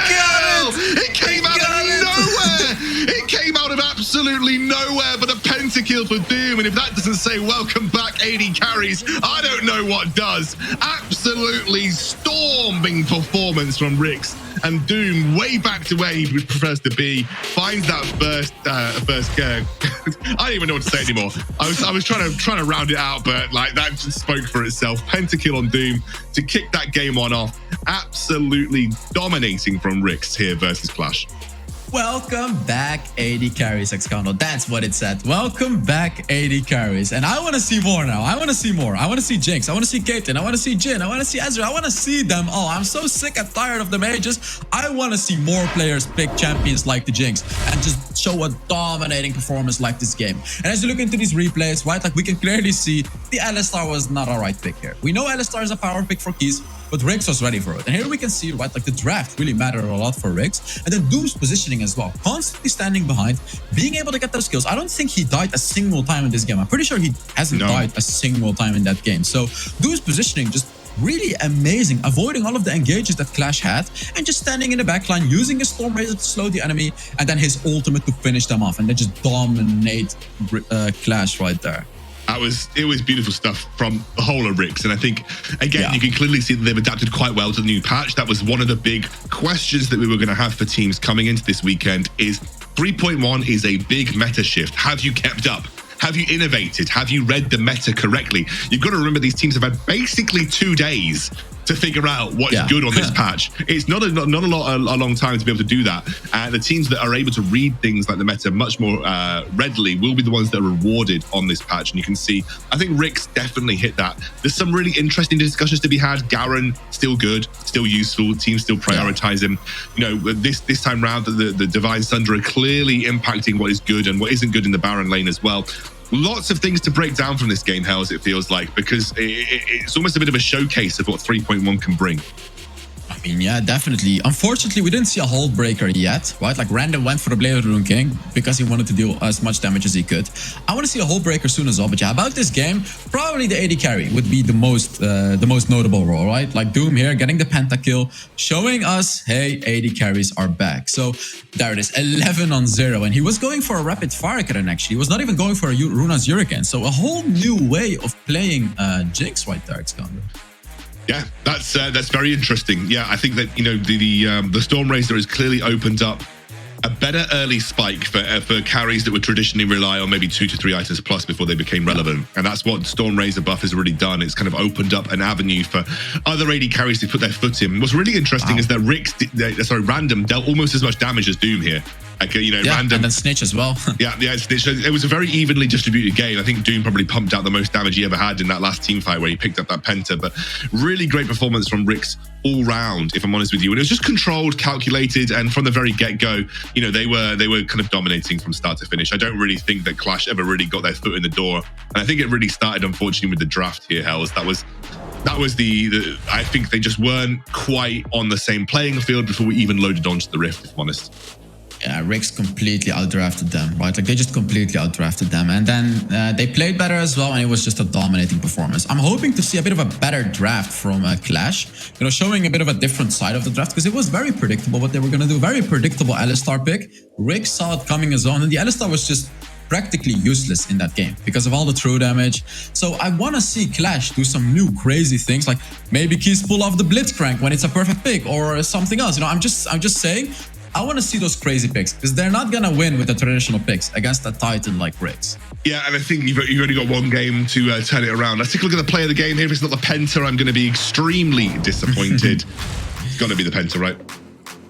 kill! It came out of nowhere! It came out of absolutely nowhere, but a pentakill for Doom. And if that doesn't say welcome back AD carries, I don't know what does. Absolutely storming performance from RIX, and Doom way back to where he prefers to be, finds that first I don't even know what to say anymore. I was trying to round it out, but like, that just spoke for itself. Pentakill on Doom to kick that game one off. Absolutely dominating from RIX here versus Clash. Welcome back, AD carries, Xcondo. That's what it said. Welcome back, AD carries. And I want to see more now. I want to see more. I want to see Jinx. I want to see Caitlyn. I want to see Jhin. I want to see Ezreal. I want to see them all. I'm so sick and tired of the mages. I want to see more players pick champions like the Jinx and just show a dominating performance like this game. And as you look into these replays, right, like, we can clearly see the Alistar was not a right pick here. We know Alistar is a power pick for Keys, but RIX was ready for it. And here we can see, right, like, the draft really mattered a lot for RIX. And then Doom's positioning as well. Constantly standing behind, being able to get those kills. I don't think he died a single time in this game. I'm pretty sure he hasn't died a single time in that game. So Doom's positioning just really amazing, avoiding all of the engages that Clash had and just standing in the backline, using his Storm Razor to slow the enemy, and then his ultimate to finish them off, and then just dominate Clash right there. It was beautiful stuff from the whole of RIX. And I think, again, you can clearly see that they've adapted quite well to the new patch. That was one of the big questions that we were going to have for teams coming into this weekend is 3.1 is a big meta shift. Have you kept up? Have you innovated? Have you read the meta correctly? You've got to remember these teams have had basically 2 days to figure out what's good on this patch. It's not a long time to be able to do that. The teams that are able to read things like the meta much more readily will be the ones that are rewarded on this patch. And you can see, I think RIX definitely hit that. There's some really interesting discussions to be had. Garen, still good, still useful. Teams still prioritize him. You know, this time round, the Divine Sunder are clearly impacting what is good and what isn't good in the Baron lane as well. Lots of things to break down from this game, Hells, it feels like, because it's almost a bit of a showcase of what 3.1 can bring. I mean, yeah, definitely. Unfortunately, we didn't see a hold breaker yet, right? Like Random went for the Blade of the Rune King because he wanted to deal as much damage as he could. I want to see a hold breaker soon as well. But yeah, about this game, probably the AD carry would be the most notable role, right? Like Doom here getting the pentakill, showing us, hey, AD carries are back. So there it is, 11-0, and he was going for a rapid fire cannon. Actually, he was not even going for a Runa's Hurricane. So a whole new way of playing Jinx right there, Xcander. Yeah, that's very interesting. Yeah, I think that, you know, the Storm Razor has clearly opened up a better early spike for carries that would traditionally rely on maybe 2 to 3 items plus before they became relevant. And that's what Storm Razor buff has already done. It's kind of opened up an avenue for other AD carries to put their foot in. What's really interesting is that Random dealt almost as much damage as Doom here. Like, you know, Random, and then Snitch as well. Snitch. It was a very evenly distributed game. I think Doom probably pumped out the most damage he ever had in that last team fight where he picked up that penta. But really great performance from RIX all round, if I'm honest with you. And it was just controlled, calculated, and from the very get-go, you know, they were kind of dominating from start to finish. I don't really think that Clash ever really got their foot in the door. And I think it really started, unfortunately, with the draft here, Hells. That was the I think they just weren't quite on the same playing field before we even loaded onto the Rift, if I'm honest. Yeah, RIX completely outdrafted them, right? Like they just completely outdrafted them. And then they played better as well, and it was just a dominating performance. I'm hoping to see a bit of a better draft from Clash, you know, showing a bit of a different side of the draft, because it was very predictable what they were going to do. Very predictable Alistar pick. RIX saw it coming as well, and the Alistar was just practically useless in that game because of all the true damage. So I want to see Clash do some new crazy things, like maybe Keys pull off the Blitzcrank when it's a perfect pick or something else. You know, I'm just saying, I want to see those crazy picks because they're not going to win with the traditional picks against a Titan like RIX. Yeah, and I think you've only got one game to turn it around. Let's take a look at the play of the game here. If it's not the Penta, I'm going to be extremely disappointed. It's going to be the Penta, right?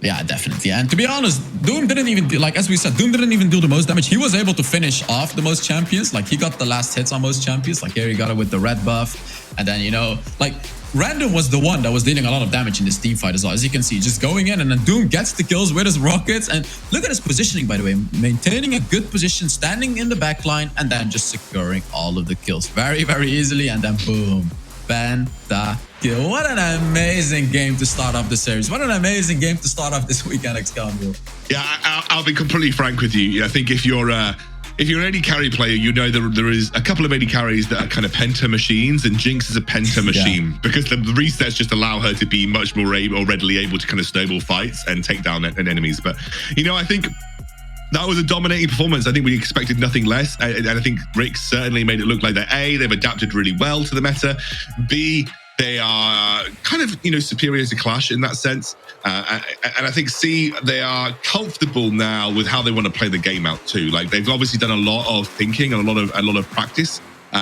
Yeah, definitely. And to be honest, Doom didn't even do, like as we said, Doom didn't even do the most damage. He was able to finish off the most champions. Like he got the last hits on most champions. Like here he got it with the red buff. And then, you know, like Random was the one that was dealing a lot of damage in this team fight as well. As you can see, just going in, and then Doom gets the kills with his rockets. And look at his positioning, by the way, maintaining a good position, standing in the back line, and then just securing all of the kills very, very easily. And then boom, penta-kill. What an amazing game to start off the series. What an amazing game to start off this weekend, Xcander. Yeah, I'll be completely frank with you. I think if you're an AD carry player, you know there is a couple of AD carries that are kind of penta machines, and Jinx is a penta machine because the resets just allow her to be much more readily able to kind of snowball fights and take down enemies. But, you know, I think that was a dominating performance. I think we expected nothing less. And I think RIX certainly made it look like that A, they've adapted really well to the meta. B, they are kind of, you know, superior to Clash in that sense. And I think C, they are comfortable now with how they want to play the game out too. Like they've obviously done a lot of thinking and a lot of practice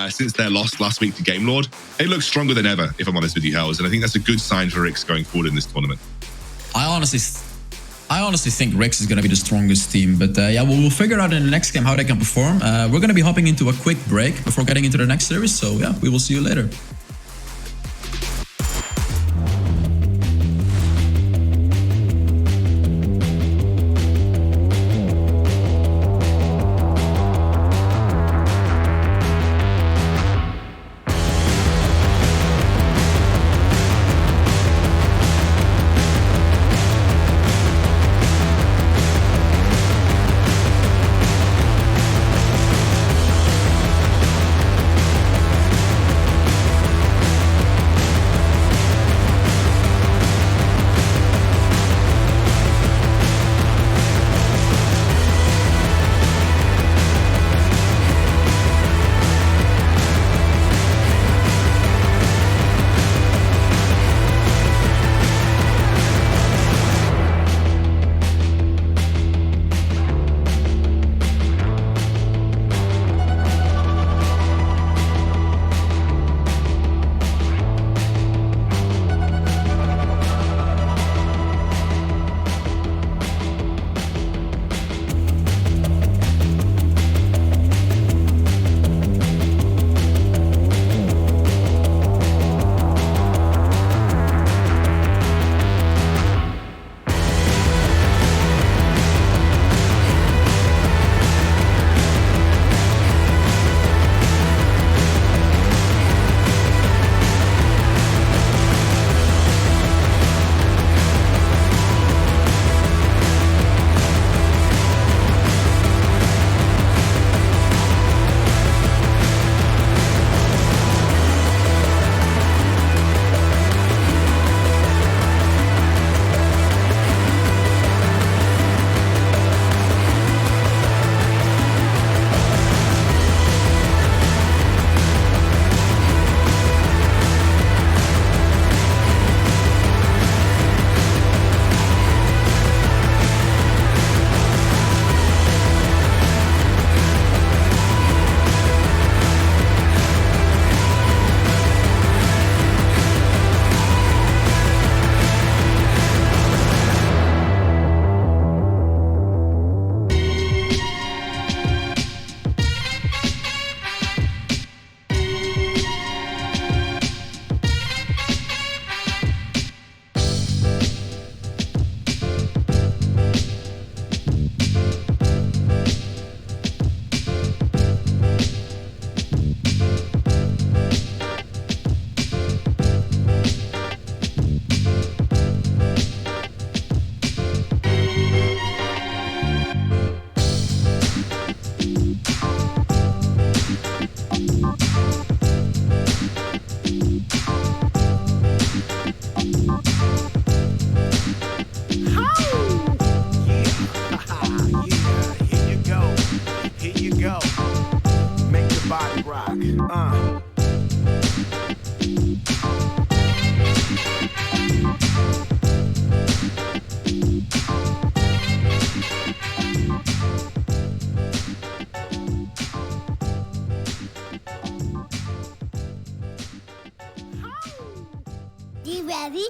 since their loss last week to Game Lord. They look stronger than ever, if I'm honest with you, Hells. And I think that's a good sign for RIX going forward in this tournament. I honestly think RIX is going to be the strongest team. But yeah, we'll figure out in the next game how they can perform. We're going to be hopping into a quick break before getting into the next series. So yeah, we will see you later. You ready?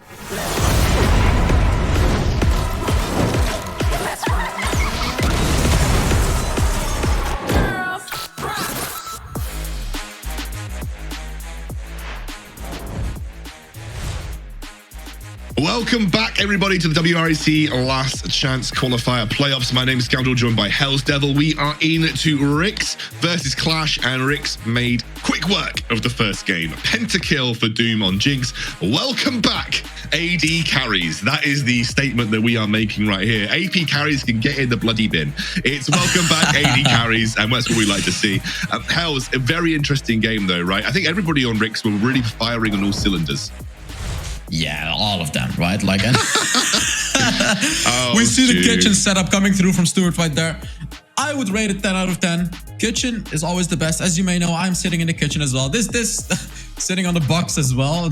Welcome back, everybody, to the WREC Last Chance Qualifier Playoffs. My name is Scoundrel, joined by Hell's Devil. We are in to RIX versus Clash, and RIX made quick work of the first game. Pentakill for Doom on Jinx. Welcome back, AD carries. That is the statement that we are making right here. AP carries can get in the bloody bin. It's welcome back, AD carries, and that's what we like to see. Hells, a very interesting game, though, right? I think everybody on RIX were really firing on all cylinders. Yeah, all of them, right? Like, and we see the kitchen setup coming through from Stuart right there. I would rate it 10 out of 10. Kitchen is always the best. As you may know, I'm sitting in the kitchen as well. This sitting on the box as well.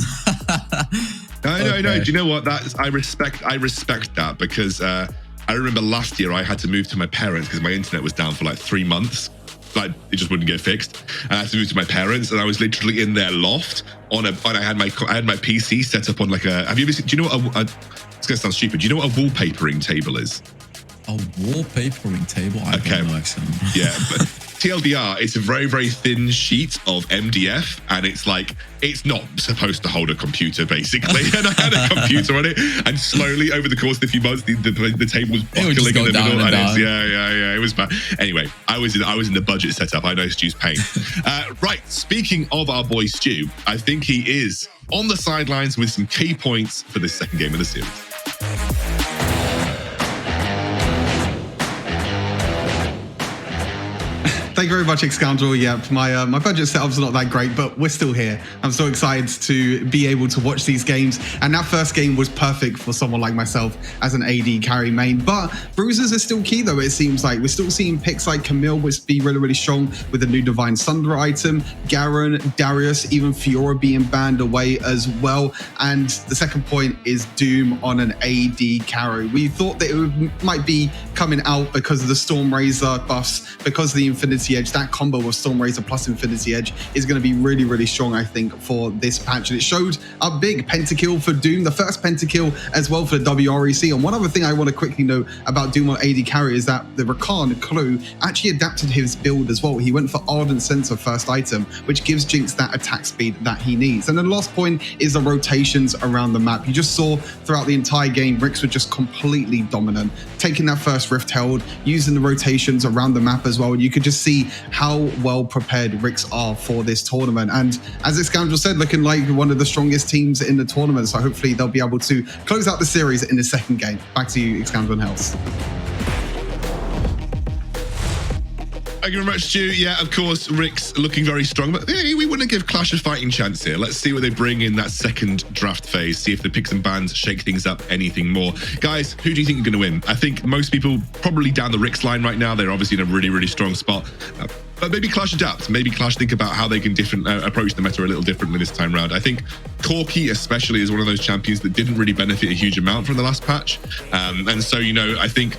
No. Do you know what? I respect that, because I remember last year I had to move to my parents because my internet was down for like 3 months. Like, it just wouldn't get fixed. And I had to move to my parents, and I was literally in their loft I had my PC set up on like a. Have you ever seen? Do you know what? It's gonna sound stupid. Do you know what a wallpapering table is? A wallpapering table? I don't know, actually. Yeah, but TLDR, it's a very, very thin sheet of MDF, and it's not supposed to hold a computer, basically. And I had a computer on it, and slowly over the course of a few months, the table was buckling in the middle. And yeah, it was bad. Anyway, I was in the budget setup. I know Stu's pain. Right, speaking of our boy Stu, I think he is on the sidelines with some key points for this second game of the series. Thank you very much, Scoundrel. Yeah, my budget setup's not that great, but we're still here. I'm so excited to be able to watch these games. And that first game was perfect for someone like myself as an AD carry main. But bruisers are still key, though, it seems like. We're still seeing picks like Camille, which be really, really strong with the new Divine Sunder item. Garen, Darius, even Fiora being banned away as well. And the second point is Doom on an AD carry. We thought that it might be coming out because of the Stormrazor buffs, because of the Infinity Edge. That combo of Stormrazor plus Infinity Edge is going to be really, really strong, I think, for this patch. And it showed a big pentakill for Doom, the first pentakill as well for the WREC. And one other thing I want to quickly note about Doom on AD carry is that the Rakan Clue actually adapted his build as well. He went for Ardent Sensor first item, which gives Jinx that attack speed that he needs. And the last point is the rotations around the map. You just saw throughout the entire game, RIX were just completely dominant, taking that first Rift Herald, using the rotations around the map as well. And you could just see how well prepared RIX are for this tournament. And as Scoundrel said, looking like one of the strongest teams in the tournament. So hopefully they'll be able to close out the series in the second game. Back to you, Scoundrel and Hells. Thank you very much, Stu. Yeah, of course, RIX looking very strong, but we wouldn't give Clash a fighting chance here. Let's see what they bring in that second draft phase, see if the picks and bans shake things up anything more. Guys, who do you think are going to win? I think most people probably down the RIX line right now. They're obviously in a really, really strong spot. But maybe Clash adapt. Maybe Clash think about how they can approach the meta a little differently this time round. I think Corki especially is one of those champions that didn't really benefit a huge amount from the last patch. And so, you know, I think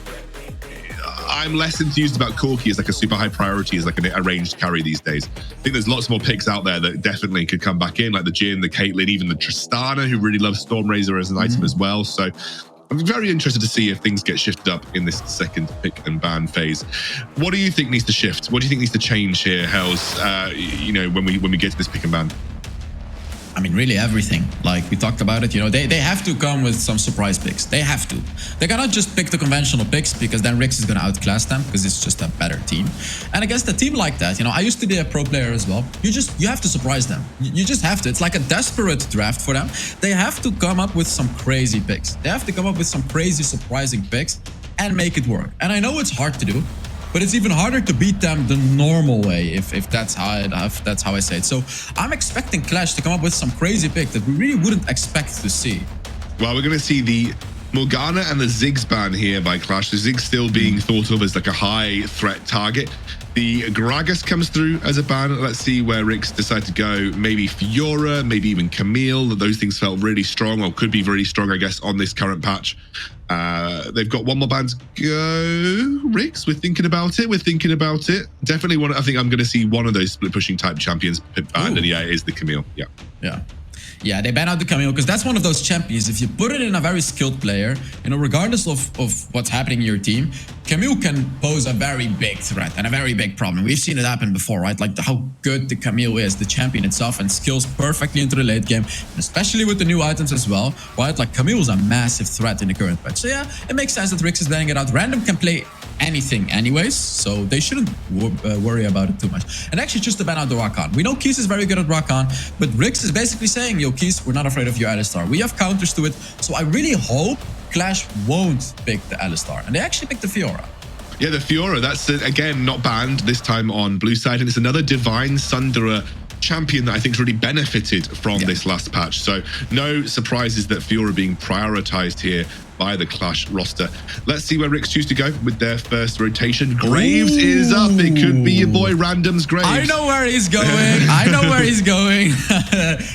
I'm less enthused about Corki as like a super high priority as like an arranged carry these days. I think there's lots more picks out there that definitely could come back in, like the Jhin, the Caitlyn, even the Tristana, who really loves Stormrazor as an item as well. So I'm very interested to see if things get shifted up in this second pick and ban phase. What do you think needs to shift? What do you think needs to change here, Hells, you know, when we get to this pick and ban? I mean, really everything. Like we talked about it, you know, they have to come with some surprise picks. They have to. They cannot just pick the conventional picks because then RIX is going to outclass them because it's just a better team. And against a team like that, you know, I used to be a pro player as well. You have to surprise them. You just have to. It's like a desperate draft for them. They have to come up with some crazy picks. They have to come up with some crazy surprising picks and make it work. And I know it's hard to do, but it's even harder to beat them the normal way, if that's how I say it. So I'm expecting Clash to come up with some crazy pick that we really wouldn't expect to see. Well, we're going to see the Morgana and the Ziggs ban here by Clash. The Ziggs still being thought of as like a high threat target. The Gragas comes through as a ban. Let's see where RIX decide to go. Maybe Fiora, maybe even Camille. Those things felt really strong, or could be really strong, I guess, on this current patch. They've got one more ban to go. RIX, we're thinking about it. Definitely one. I think I'm going to see one of those split pushing type champions banned, and yeah, it is the Camille. Yeah, they ban out the Camille because that's one of those champions. If you put it in a very skilled player, regardless of what's happening in your team, Camille can pose a very big threat and a very big problem. We've seen it happen before, right? Like how good the Camille is, the champion itself, and skills perfectly into the late game, especially with the new items as well, right? Like Camille is a massive threat in the current patch. So yeah, it makes sense that RIX is banning it out. Random can play anything anyways, so they shouldn't worry about it too much. And actually, just to ban out the Rakan. We know Keys is very good at Rakan, but RIX is basically saying, yo, Keys, we're not afraid of your Alistar. We have counters to it, so I really hope Clash won't pick the Alistar. And they actually picked the Fiora. Yeah, the Fiora, that's, again, not banned, this time on blue side, and it's another Divine Sunderer champion that I think's really benefited from this last patch. So no surprises that Fiora being prioritized here by the Clash roster. Let's see where RIX choose to go with their first rotation. Graves is up. It could be your boy Random's Graves. I know where he's going.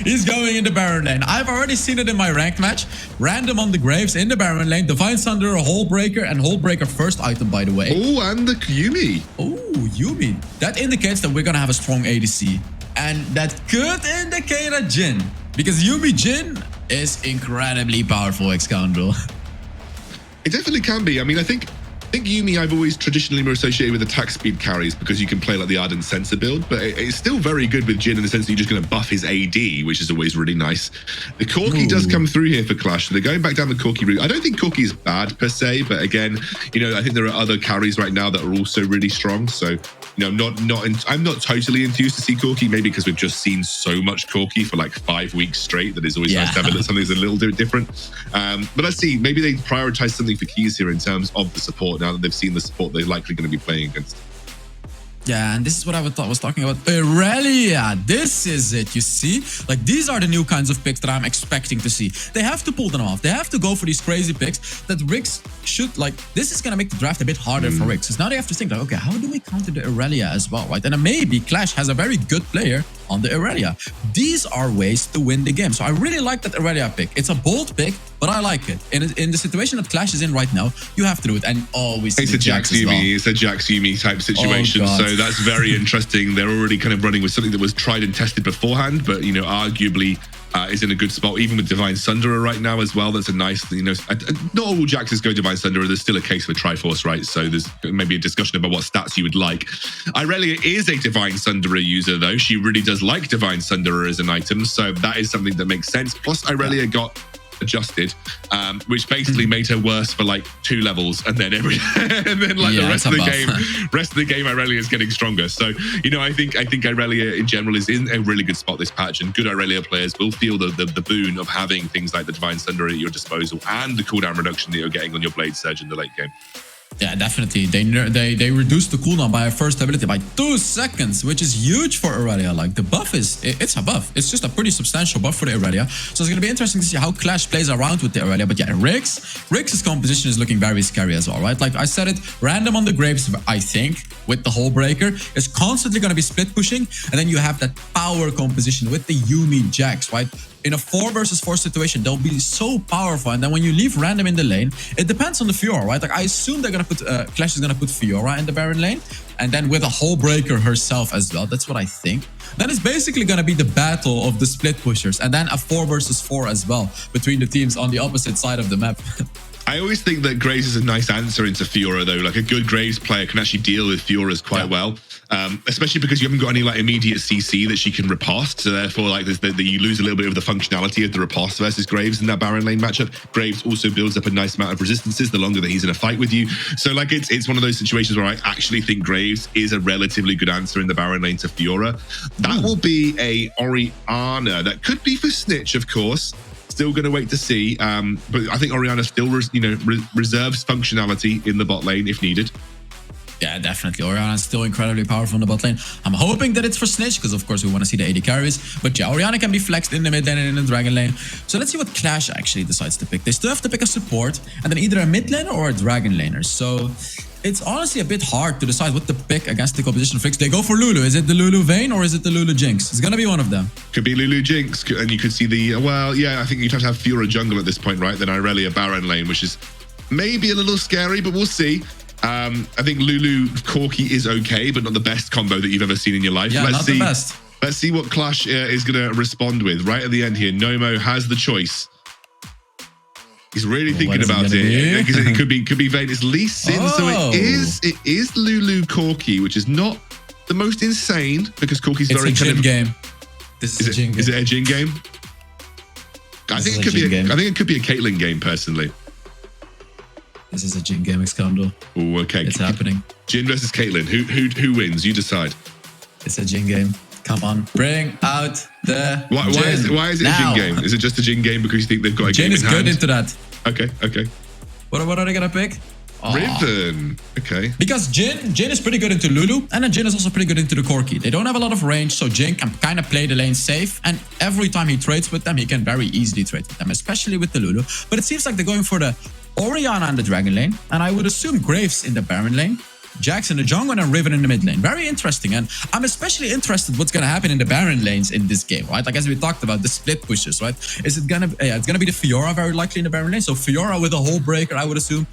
He's going in the Baron lane. I've already seen it in my ranked match. Random on the Graves in the Baron lane. Divine Thunder, Hullbreaker, and Hullbreaker first item, by the way. Oh, and the Yumi. Oh, Yumi. That indicates that we're going to have a strong ADC. And that could indicate a Jhin. Because Yumi Jhin is incredibly powerful, ex-scoundrel. It definitely can be. I mean, I think Yumi I've always traditionally more associated with attack speed carries because you can play like the Ardent Sensor build, but it's still very good with Jhin in the sense that you're just going to buff his AD, which is always really nice. The Corki does come through here for Clash. They're going back down the Corki route. I don't think Corki is bad per se, but again, I think there are other carries right now that are also really strong. So, I'm not totally enthused to see Corki, maybe because we've just seen so much Corki for like 5 weeks straight that it's always nice to have something that's a little bit different. But let's see, maybe they prioritize something for Keys here in terms of the support now that they've seen the support they're likely going to be playing against. Yeah, and this is what I was talking about. Irelia, this is it, you see? Like, these are the new kinds of picks that I'm expecting to see. They have to pull them off. They have to go for these crazy picks that RIX should, like, this is going to make the draft a bit harder for RIX. Because now they have to think, like, okay, how do we counter the Irelia as well, right? And maybe Clash has a very good player on the Irelia. These are ways to win the game. So I really like that Irelia pick. It's a bold pick, but I like it. In the situation that Clash is in right now, you have to do it. And always it's a Jax Yumi. It's a Jax Yumi type situation. So that's very interesting. They're already kind of running with something that was tried and tested beforehand, but arguably is in a good spot, even with Divine Sunderer right now as well. That's a nice, not all Jaxes go Divine Sunderer. There's still a case for Triforce, right? So there's maybe a discussion about what stats you would like. Irelia is a Divine Sunderer user, though. She really does like Divine Sunderer as an item, so that is something that makes sense. Plus, Irelia got adjusted, which basically made her worse for like 2 levels, and then the rest of the game Irelia is getting stronger. So I think Irelia in general is in a really good spot this patch, and good Irelia players will feel the boon of having things like the Divine Thunder at your disposal and the cooldown reduction that you're getting on your Blade Surge in the late game. Yeah, definitely. They reduced the cooldown by her first ability by 2 seconds, which is huge for Irelia. Like, the buff it's a buff. It's just a pretty substantial buff for the Irelia. So it's going to be interesting to see how Clash plays around with the Irelia. But yeah, RIX's composition is looking very scary as well, right? Like I said, random on the Graves, I think, with the Hullbreaker, is constantly going to be split pushing. And then you have that power composition with the Yumi Jax, right? In a 4 versus 4 situation, they'll be so powerful. And then when you leave random in the lane, it depends on the Fiora, right? Like, I assume they're going to put, Clash is going to put Fiora in the Baron lane. And then with a Hullbreaker herself as well. That's what I think. Then it's basically going to be the battle of the split pushers. And then a 4 versus 4 as well between the teams on the opposite side of the map. I always think that Graves is a nice answer into Fiora, though. Like, a good Graves player can actually deal with Fioras quite well, especially because you haven't got any like immediate CC that she can riposte. So therefore, like, you lose a little bit of the functionality of the riposte versus Graves in that Baron lane matchup. Graves also builds up a nice amount of resistances the longer that he's in a fight with you. So like, it's one of those situations where I actually think Graves is a relatively good answer in the Baron lane to Fiora. That will be a Orianna. That could be for Snitch, of course. Still going to wait to see, but I think Orianna still, reserves functionality in the bot lane if needed. Yeah, definitely. Orianna is still incredibly powerful in the bot lane. I'm hoping that it's for Snitch, because of course we want to see the AD carries. But yeah, Orianna can be flexed in the mid lane and in the dragon lane. So let's see what Clash actually decides to pick. They still have to pick a support, and then either a mid laner or a dragon laner. So it's honestly a bit hard to decide what to pick against the competition of RIX. They go for Lulu. Is it the Lulu Vayne or is it the Lulu Jinx? It's gonna be one of them. Could be Lulu Jinx, and you could see the, well, yeah, I think you'd have to have Fiora jungle at this point, right? Then Irelia Baron lane, which is maybe a little scary, but we'll see. I think Lulu Corki is okay, but not the best combo that you've ever seen in your life. Yeah, not the best. Let's see what Clash is going to respond with. Right at the end here, Nomo has the choice. He's really thinking about it. It could be Vayne. It's Lee Sin, so it is Lulu Corki, which is not the most insane because Corki's very kind of game. This is a Jin game. Is it a Jin game? I think it could be a Caitlyn game personally. This is a Jin game, Xcondo. Oh, okay. It's happening. Jin versus Caitlyn. Who wins? You decide. It's a Jin game. Come on, bring out the Why is it now. A Jin game? Is it just a Jin game because you think they've got a Jin game in hand? Jin is good into that. Okay. What are they gonna pick? Riven. Okay. Because Jin is pretty good into Lulu, and then Jin is also pretty good into the Corki. They don't have a lot of range, so Jin can kind of play the lane safe, and every time he trades with them, he can very easily trade with them, especially with the Lulu. But it seems like they're going for the Orianna in the Dragon lane, and I would assume Graves in the Baron lane, Jax in the jungle, and Riven in the mid lane. Very interesting, and I'm especially interested what's gonna happen in the Baron lanes in this game, right? Like as we talked about, the split pushes, right? Is it gonna? It's gonna be the Fiora very likely in the Baron lane. So Fiora with a hole breaker, I would assume.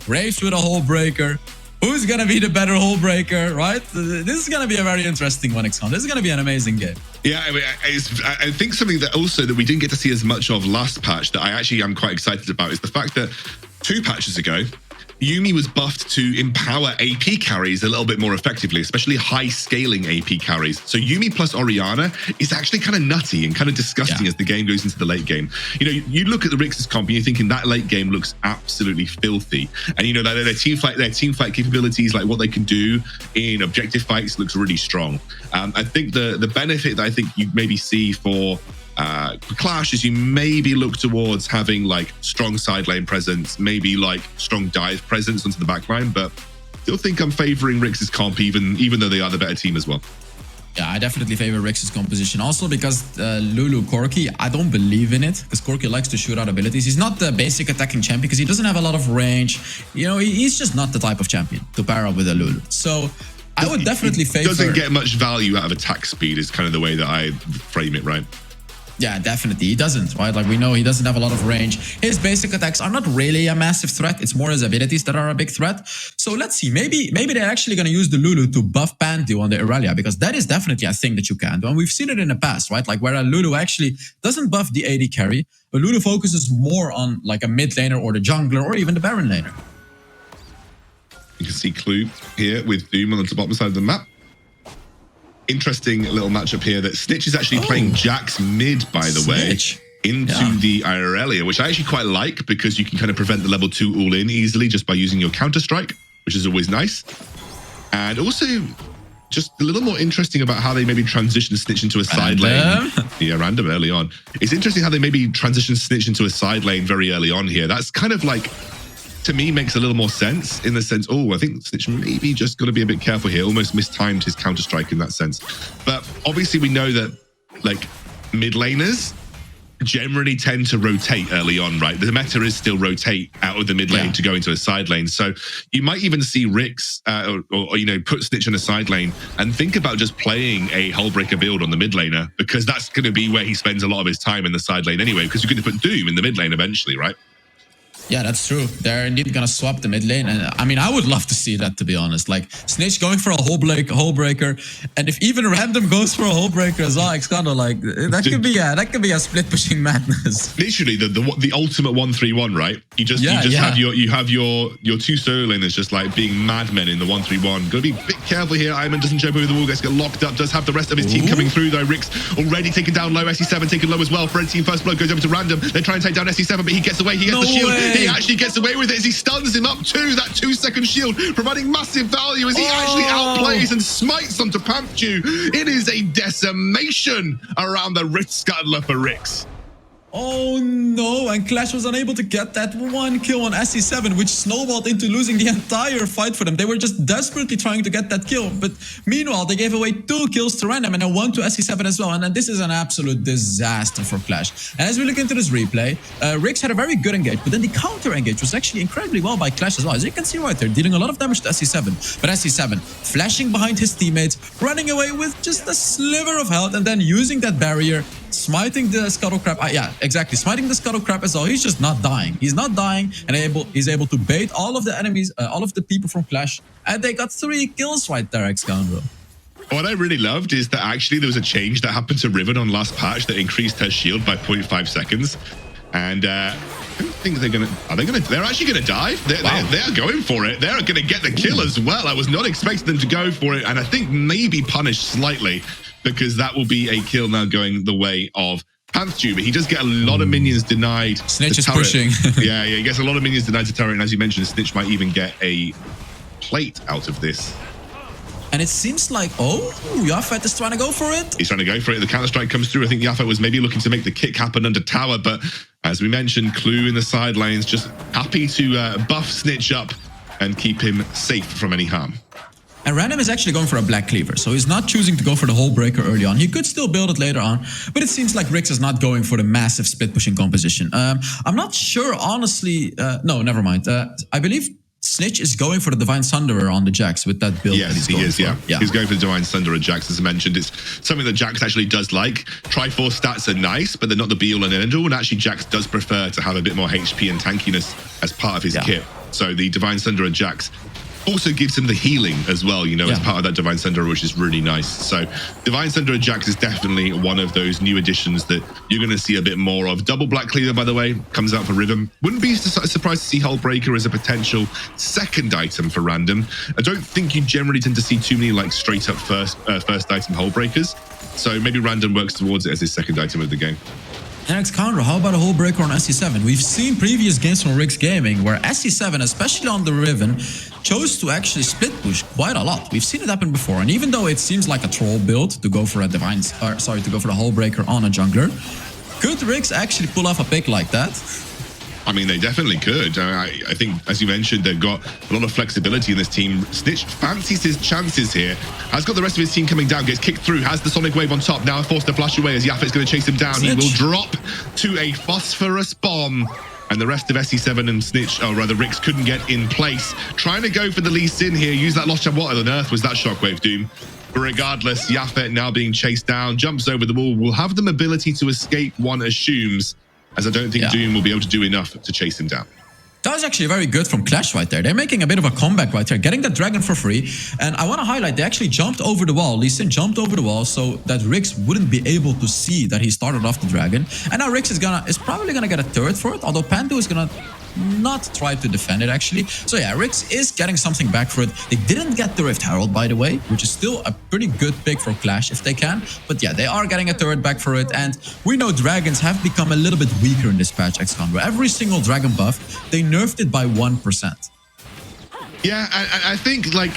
Graves with a hole breaker. Who's gonna be the better hole breaker, right? This is gonna be a very interesting one, XCOM. This is gonna be an amazing game. Yeah, I think something that also that we didn't get to see as much of last patch that I actually am quite excited about is the fact that 2 patches ago, Yuumi was buffed to empower AP carries a little bit more effectively, especially high scaling AP carries. So Yuumi plus Orianna is actually kind of nutty and kind of disgusting as the game goes into the late game. You know, you look at the RIX's comp and you're thinking that late game looks absolutely filthy. And you know, their team fight capabilities, like what they can do in objective fights, looks really strong. I think the benefit that I think you maybe see for Clash is you maybe look towards having like strong side lane presence, maybe like strong dive presence onto the back line, but still think I'm favoring RIX's comp even though they are the better team as well. Yeah, I definitely favor RIX's composition also because Lulu Corki, I don't believe in it because Corki likes to shoot out abilities. He's not the basic attacking champion because he doesn't have a lot of range. You know, he's just not the type of champion to pair up with a Lulu. So I would definitely favor... Doesn't get much value out of attack speed is kind of the way that I frame it, right? Yeah, definitely. He doesn't, right? Like we know he doesn't have a lot of range. His basic attacks are not really a massive threat. It's more his abilities that are a big threat. So let's see. Maybe they're actually going to use the Lulu to buff Pantheon on the Irelia because that is definitely a thing that you can do. And we've seen it in the past, right? Like where a Lulu actually doesn't buff the AD carry, but Lulu focuses more on like a mid laner or the jungler or even the Baron laner. You can see Clue here with Doom on the bottom side of the map. Interesting little matchup here that Snitch is actually playing Jax mid, by the way, into the Irelia, which I actually quite like because you can kind of prevent the level 2 all-in easily just by using your counter-strike, which is always nice. And also just a little more interesting about how they maybe transition Snitch into a side lane. Yeah, random early on. It's interesting how they maybe transition Snitch into a side lane very early on here. That's kind of like, to me, makes a little more sense in the sense, I think Snitch maybe just got to be a bit careful here. Almost mistimed his counter-strike in that sense. But obviously we know that like mid laners generally tend to rotate early on, right? The meta is still rotate out of the mid lane to go into a side lane. So you might even see RIX or you know, put Snitch in a side lane and think about just playing a Hullbreaker build on the mid laner because that's going to be where he spends a lot of his time in the side lane anyway, because you're going to put Doom in the mid lane eventually, right? Yeah, that's true. They're indeed going to swap the mid lane. And I mean, I would love to see that, to be honest. Like, Snitch going for a hole breaker. And if even Random goes for a hole breaker as well, it's kind of like, that could be a split pushing madness. Literally, the ultimate 1-3-1, right? You have your 2 solo laners just like being madmen in the 1-3-1. Gotta be a bit careful here. Iman doesn't jump over the wall, gets locked up, does have the rest of his team coming through though. RIX already taken down low, SE7 taken low as well. Red team first blood goes over to Random. They try and take down SE7, but he gets away, he gets the shield. He actually gets away with it as he stuns him up to that 2-second shield, providing massive value as he actually outplays and smites onto Pantheon. It is a decimation around the Rift Scuttler for RIX. Oh no, and Clash was unable to get that one kill on SC7, which snowballed into losing the entire fight for them. They were just desperately trying to get that kill, but meanwhile, they gave away 2 kills to Random and then 1 to SC7 as well, and then this is an absolute disaster for Clash. And as we look into this replay, RIX had a very good engage, but then the counter engage was actually incredibly well by Clash as well. As you can see right there, dealing a lot of damage to SC7, but SC7 flashing behind his teammates, running away with just a sliver of health, and then using that barrier, smiting the scuttle crab. Yeah, exactly. Smiting the scuttle crab as well. He's just not dying. He's not dying, and he's able to bait all of the enemies, all of the people from Clash, and they got 3 kills right there, Excalibur. What I really loved is that actually there was a change that happened to Riven on last patch that increased her shield by 0.5 seconds. And I don't think they're actually gonna dive. They are going for it. They're gonna get the kill as well. I was not expecting them to go for it, and I think maybe punished slightly, because that will be a kill now going the way of Panthu, but he does get a lot of minions denied. Snitch is pushing. yeah, he gets a lot of minions denied to turret, and as you mentioned, Snitch might even get a plate out of this. And it seems like, Yafet is trying to go for it. He's trying to go for it. The counter-strike comes through. I think Yafet was maybe looking to make the kick happen under tower, but as we mentioned, Clue in the side lanes, just happy to buff Snitch up and keep him safe from any harm. And Random is actually going for a Black Cleaver, so he's not choosing to go for the Hull Breaker early on. He could still build it later on, but it seems like RIX is not going for the massive split pushing composition. I'm not sure, honestly. No, never mind. I believe Snitch is going for the Divine Thunderer on the Jax with that build. Yes, he is, yeah. He's going for the Divine Thunderer Jax, as I mentioned. It's something that Jax actually does like. Triforce stats are nice, but they're not the be-all and end-all, and actually Jax does prefer to have a bit more HP and tankiness as part of his kit. So the Divine Thunderer Jax also gives him the healing as well, as part of that Divine Thunderer, which is really nice. So Divine Thunderer Jax is definitely one of those new additions that you're going to see a bit more of. Double Black Cleaver, by the way, comes out for Rhythm. Wouldn't be surprised to see Hullbreaker as a potential second item for Random. I don't think you generally tend to see too many like straight up first item Hullbreakers. So maybe Random works towards it as his second item of the game. And Excalibur, how about a Hull Breaker on SC7? We've seen previous games from RIX Gaming where SC7, especially on the Riven, chose to actually split push quite a lot. We've seen it happen before, and even though it seems like a troll build to go for a to go for the Hull Breaker on a jungler, could RIX actually pull off a pick like that? I mean, they definitely could. I think, as you mentioned, they've got a lot of flexibility in this team. Snitch fancies his chances here. Has got the rest of his team coming down, gets kicked through, has the Sonic Wave on top, now forced to flash away as Yafet's going to chase him down. Snitch. He will drop to a phosphorus bomb. And the rest of SC7 and Snitch, or rather RIX, couldn't get in place. Trying to go for the Lee Sin here, use that Lost Jab. What on earth was that Shockwave, Doom? But regardless, Yafet now being chased down, jumps over the wall, will have the mobility to escape, one assumes, as I don't think Doom will be able to do enough to chase him down. That was actually very good from Clash right there. They're making a bit of a comeback right there, getting that dragon for free. And I want to highlight, they actually jumped over the wall. Lee Sin jumped over the wall so that RIX wouldn't be able to see that he started off the dragon. And now RIX is probably gonna get a turret for it, although Panthu is gonna not try to defend it actually. So yeah, RIX is getting something back for it. They didn't get the Rift Herald, by the way, which is still a pretty good pick for Clash if they can. But yeah, they are getting a turret back for it. And we know dragons have become a little bit weaker in this patch, XCon, where every single dragon buff, they nerfed it by 1%. Yeah, I think, like,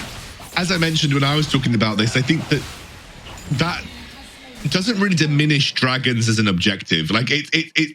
as I mentioned when I was talking about this, I think that doesn't really diminish dragons as an objective. Like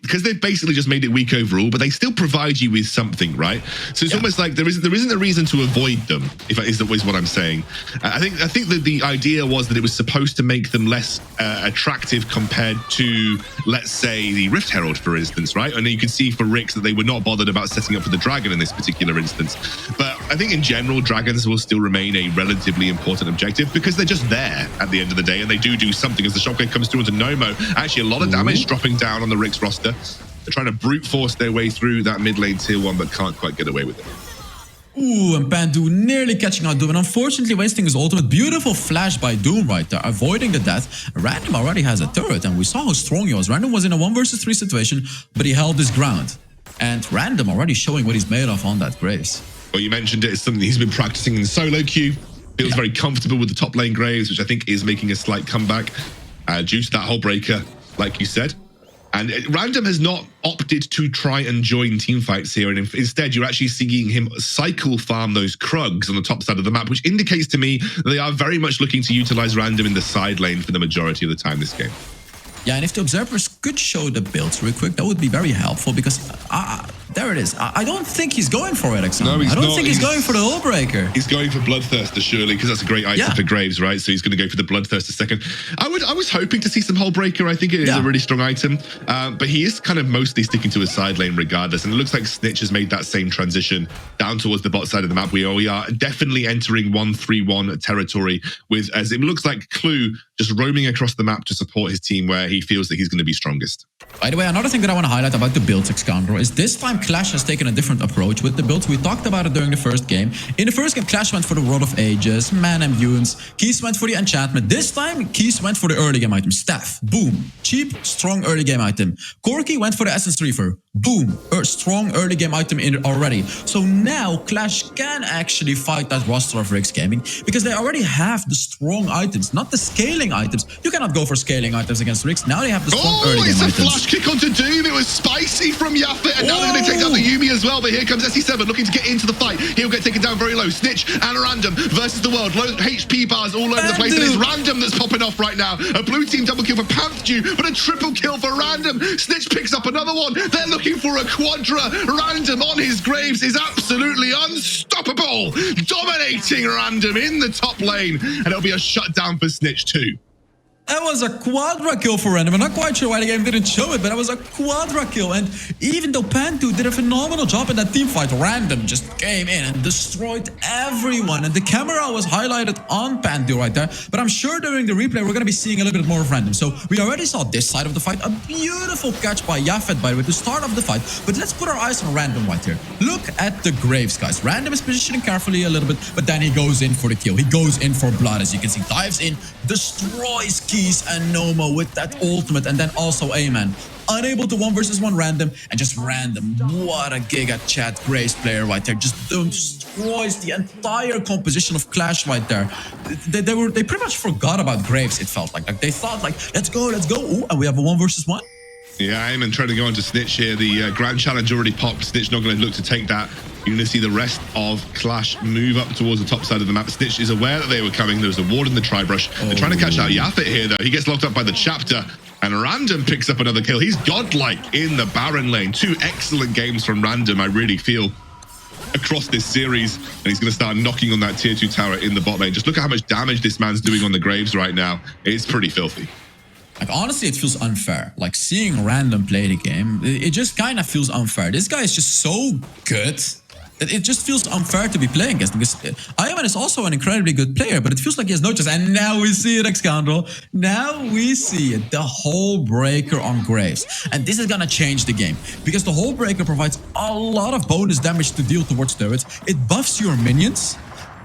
because they've basically just made it weak overall, but they still provide you with something, right? So it's almost like there isn't a reason to avoid them, is what I'm saying. I think that the idea was that it was supposed to make them less attractive compared to, let's say, the Rift Herald, for instance, right? And you can see for RIX that they were not bothered about setting up for the dragon in this particular instance. But I think in general, dragons will still remain a relatively important objective because they're just there at the end of the day, and they do something. As the shotgun comes through into Nomo, actually a lot of damage dropping down on the RIX roster. They're trying to brute force their way through that mid lane tier 1, but can't quite get away with it. Ooh, and Panthu nearly catching out Doom, and unfortunately wasting his ultimate. Beautiful flash by Doom right there, avoiding the death. Random already has a turret, and we saw how strong he was. Random was in a 1 versus 3 situation, but he held his ground. And Random already showing what he's made of on that Graves. Well, you mentioned it. It's something he's been practicing in solo queue. Feels very comfortable with the top lane Graves, which I think is making a slight comeback due to that Hull Breaker, like you said. And Random has not opted to try and join teamfights here, and instead you're actually seeing him cycle farm those Krugs on the top side of the map, which indicates to me that they are very much looking to utilize Random in the side lane for the majority of the time this game. Yeah, and if the observers could show the builds real quick, that would be very helpful because there it is. I don't think he's going for it, Alexander. No, he's I don't not. think he's going for the Hull Breaker. He's going for Bloodthirster, surely, because that's a great item for Graves, right? So he's going to go for the Bloodthirster second. I was hoping to see some Hull Breaker. I think it is a really strong item, but he is kind of mostly sticking to his side lane regardless. And it looks like Snitch has made that same transition down towards the bot side of the map. We are definitely entering 1-3-1 territory with, as it looks like, Clue just roaming across the map to support his team where he feels that he's going to be strongest. By the way, another thing that I want to highlight about the builds, Excandro, is this time Clash has taken a different approach with the builds. We talked about it during the first game. In the first game, Clash went for the Rod of Ages, Man Imbues. Keys went for the enchantment. This time, Keys went for the early game item. Staff, boom. Cheap, strong early game item. Corki went for the Essence Reaver. Boom. Strong early game item in already. So now Clash can actually fight that roster of RIX Gaming because they already have the strong items, not the scaling items. You cannot go for scaling items against RIX. Now they have the strong early game items. It's a flash kick onto Doom. It was spicy from Yaphet, and now they're going to take down the Yuumi as well. But here comes SE7 looking to get into the fight. He'll get taken down very low. Snitch and Random versus the world. Low HP bars all over the place. And it's Random that's popping off right now. A blue team double kill for Panthew, but a triple kill for Random. Snitch picks up another one. They're looking for a quadra. Random on his Graves is absolutely unstoppable. Dominating Random in the top lane. And it'll be a shutdown for Snitch too. That was a quadra kill for Random. I'm not quite sure why the game didn't show it, but that was a quadra kill. And even though Pantu did a phenomenal job in that team fight, Random just came in and destroyed everyone. And the camera was highlighted on Pantu right there. But I'm sure during the replay, we're going to be seeing a little bit more of Random. So we already saw this side of the fight. A beautiful catch by Yaphet, by the way, to start off the fight. But let's put our eyes on Random right here. Look at the Graves, guys. Random is positioning carefully a little bit, but then he goes in for the kill. He goes in for blood, as you can see. Dives in, destroys Keys and Noma with that ultimate, and then also Amen. Unable to 1v1 Random, and just Random. What a Giga Chat Graves player right there. Just destroys the entire composition of Clash right there. They pretty much forgot about Graves, it felt like. They thought like, let's go. Ooh, and we have a 1v1. Yeah, Amen trying to go into Snitch here. The Grand Challenge already popped. Snitch not going to look to take that. You're going to see the rest of Clash move up towards the top side of the map. Snitch is aware that they were coming. There was a ward in the Tri-Brush. They're trying to catch out Yaphet here, though. He gets locked up by the Chapter, and Random picks up another kill. He's godlike in the Baron lane. 2 excellent games from Random, I really feel, across this series. And he's going to start knocking on that tier 2 tower in the bot lane. Just look at how much damage this man's doing on the Graves right now. It's pretty filthy. Like, honestly, it feels unfair. Like, seeing Random play the game, it just kind of feels unfair. This guy is just so good. It just feels unfair to be playing against him, because Ivan is also an incredibly good player, but it feels like he has no chance. And now we see it, Excandro. Now we see it. The Hull Breaker on Graves. And this is going to change the game, because the Hull Breaker provides a lot of bonus damage to deal towards turrets. It buffs your minions,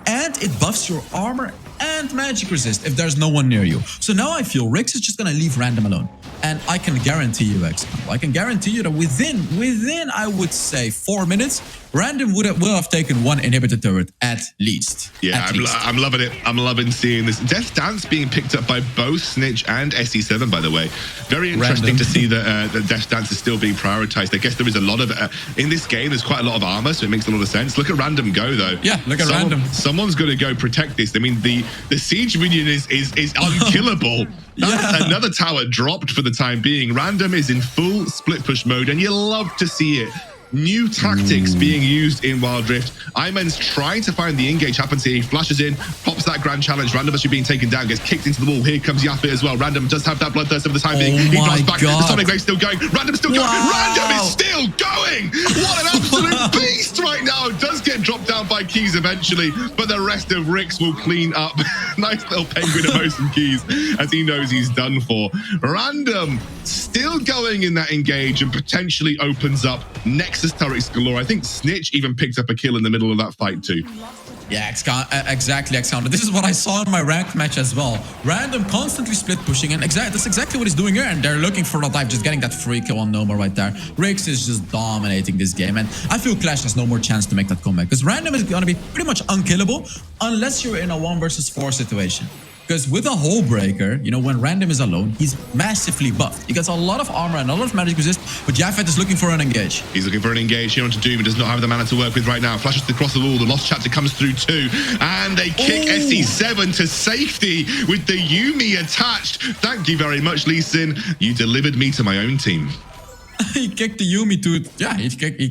and it buffs your armor and magic resist if there's no one near you. So now I feel RIX is just going to leave Random alone. And I can guarantee you, Excandro, I can guarantee you that within I would say 4 minutes, Random will have taken 1 inhibitor turret at least. Yeah, I'm loving it. I'm loving seeing this. Death Dance being picked up by both Snitch and SE7, by the way. Very interesting to see that Death Dance is still being prioritized. I guess there is a lot of, in this game, there's quite a lot of armor, so it makes a lot of sense. Look at Random go, though. Yeah, look at Random. Someone's going to go protect this. I mean, the siege minion is unkillable. That's another tower dropped for the time being. Random is in full split push mode, and you love to see it. New tactics being used in Wild Rift. Iman's trying to find the engage. Happens here. He flashes in, pops that Grand Challenge. Random actually being taken down, gets kicked into the wall. Here comes Yaphet as well. Random does have that Bloodthirst for the time being. He drops back. The Sonic Grave's still going. Random's still going. Random is still going. What an absolute beast right now. Does get dropped down by Keys eventually, but the rest of RIX will clean up. Nice little penguin emotes from Keys as he knows he's done for. Random still going in that engage and potentially opens up Nexus turrets galore. I think Snitch even picked up a kill in the middle of that fight too. Yeah, exactly, Excandro. This is what I saw in my ranked match as well. Random constantly split pushing, and that's exactly what he's doing here. And they're looking for the dive, just getting that free kill on Noma right there. RIX is just dominating this game, and I feel Clash has no more chance to make that comeback, because Random is going to be pretty much unkillable unless you're in a 1 versus 4 situation. Because with a Hull Breaker, you know, when Random is alone, he's massively buffed. He gets a lot of armor and a lot of magic resist, but Jafet is looking for an engage. He's looking for an engage here onto Doom. He does not have the mana to work with right now. Flashes across the wall. The Lost Chapter comes through too. And they kick SE7 to safety with the Yuumi attached. Thank you very much, Lee Sin. You delivered me to my own team. He kicked the Yuumi to, yeah, he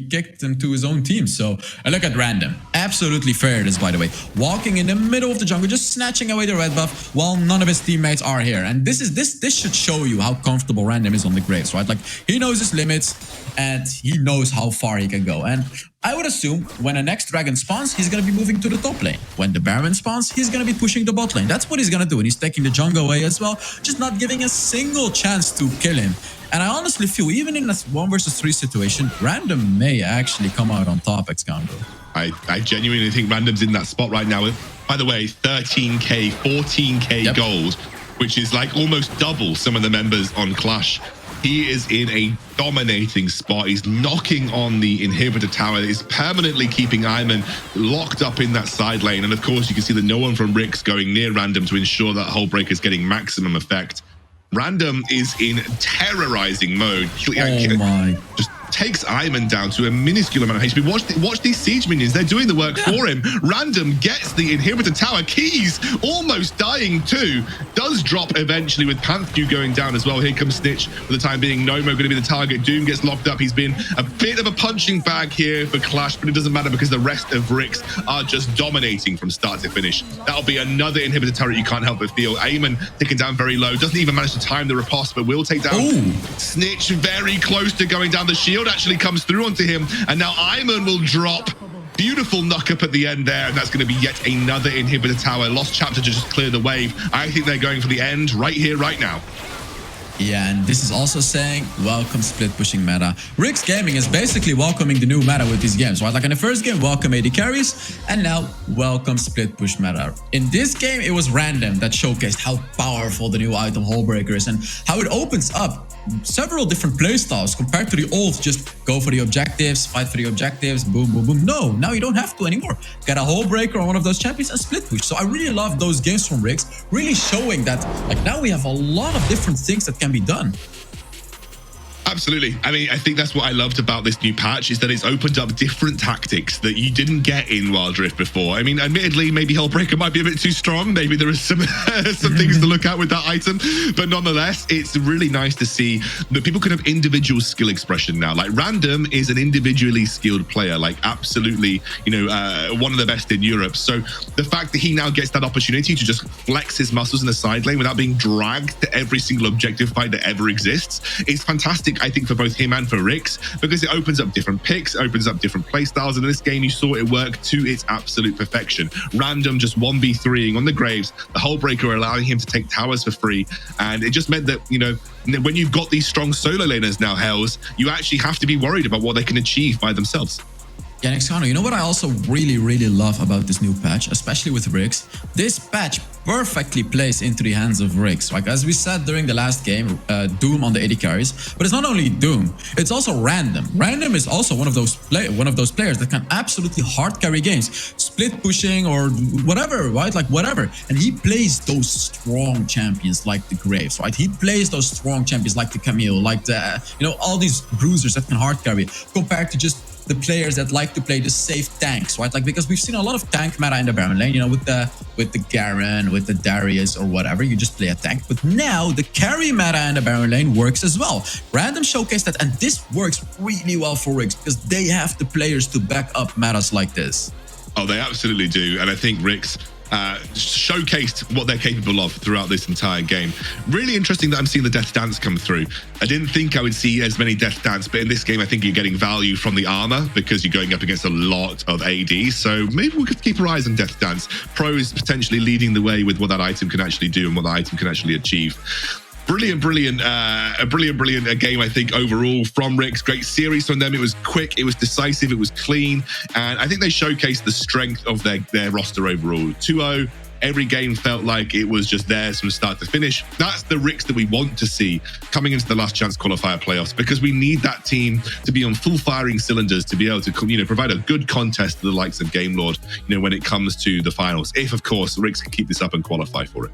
kicked him to his own team. So, look at Random. Absolutely fair it is, by the way. Walking in the middle of the jungle, just snatching away the red buff while none of his teammates are here. And this should show you how comfortable Random is on the Graves, right? Like, he knows his limits and he knows how far he can go. And I would assume when a next dragon spawns, he's going to be moving to the top lane. When the Baron spawns, he's going to be pushing the bot lane. That's what he's going to do. And he's taking the jungle away as well, just not giving a single chance to kill him. And I honestly feel, even in a 1 versus 3 situation, Random may actually come out on top, Excalibur. I genuinely think Random's in that spot right now with, by the way, 13k, 14k gold, which is like almost double some of the members on Clash. He is in a dominating spot. He's knocking on the inhibitor tower. He's permanently keeping Iman locked up in that side lane. And of course, you can see that no one from RIX going near Random to ensure that Hull Breaker is getting maximum effect. Random is in terrorizing mode. Oh my. Just takes Iman down to a minuscule amount of HP. Watch these siege minions. They're doing the work for him. Random gets the inhibitor tower. Keys almost dying too. Does drop eventually with Panthew going down as well. Here comes Snitch for the time being. Nomo going to be the target. Doom gets locked up. He's been a bit of a punching bag here for Clash, but it doesn't matter because the rest of RIX are just dominating from start to finish. That'll be another inhibitor turret you can't help but feel. Eamon ticking down very low. Doesn't even manage to time the riposte, but will take down Snitch very close to going down. The shield actually comes through onto him, and now Iman will drop. Beautiful knock up at the end there, and that's going to be yet another inhibitor tower. Lost Chapter to just clear the wave. I think they're going for the end right here, right now. Yeah, and this is also saying, welcome split pushing meta. RIX Gaming is basically welcoming the new meta with these games, right? Like in the first game, welcome AD carries, and now welcome split push meta. In this game, it was Random that showcased how powerful the new item Hull Breaker is and how it opens up several different playstyles compared to the old, just go for the objectives, fight for the objectives, boom, boom, boom. No, now you don't have to anymore. Get a Hull Breaker on one of those champions and split push. So I really love those games from RIX, really showing that like now we have a lot of different things that can be done. Absolutely. I mean, I think that's what I loved about this new patch is that it's opened up different tactics that you didn't get in Wild Rift before. I mean, admittedly, maybe Hullbreaker might be a bit too strong. Maybe there is some things to look at with that item. But nonetheless, it's really nice to see that people can have individual skill expression now. Like Random is an individually skilled player, like absolutely, you know, one of the best in Europe. So the fact that he now gets that opportunity to just flex his muscles in the side lane without being dragged to every single objective fight that ever exists is fantastic, I think, for both him and for RIX, because it opens up different picks, opens up different playstyles. And in this game, you saw it work to its absolute perfection. Random just 1v3ing on the Graves, the Hull Breaker allowing him to take towers for free. And it just meant that, you know, when you've got these strong solo laners now, Hells, you actually have to be worried about what they can achieve by themselves. Yeah, Nexano, you know what I also really love about this new patch, especially with RIX? This patch perfectly plays into the hands of RIX. Like as we said during the last game, Doom on the AD carries, but it's not only Doom, it's also Random. Random is also one of those players that can absolutely hard carry games, split pushing or whatever, right? Like whatever. And he plays those strong champions like the Graves, right? He plays those strong champions like the Camille, like the, you know, all these bruisers that can hard carry compared to just the players that like to play the safe tanks, right? Like, because we've seen a lot of tank meta in the Baron lane, you know, with the Garen, with the Darius or whatever, you just play a tank. But now the carry meta in the Baron lane works as well. Random showcased that, and this works really well for RIX because they have the players to back up metas like this. Oh, they absolutely do. And I think RIX showcased what they're capable of throughout this entire game. Really interesting that I'm seeing the Death Dance come through. I didn't think I would see as many Death Dance, but in this game, I think you're getting value from the armor because you're going up against a lot of AD. So maybe we could keep our eyes on Death Dance. Pros potentially leading the way with what that item can actually do and what that item can actually achieve. Brilliant game, I think, overall from RIX. Great series from them. It was quick, it was decisive, it was clean. And I think they showcased the strength of their roster overall. 2-0, every game felt like it was just theirs from start to finish. That's the RIX that we want to see coming into the last chance qualifier playoffs, because we need that team to be on full firing cylinders to be able to, you know, provide a good contest to the likes of Game Lord, you know, when it comes to the finals. If, of course, RIX can keep this up and qualify for it.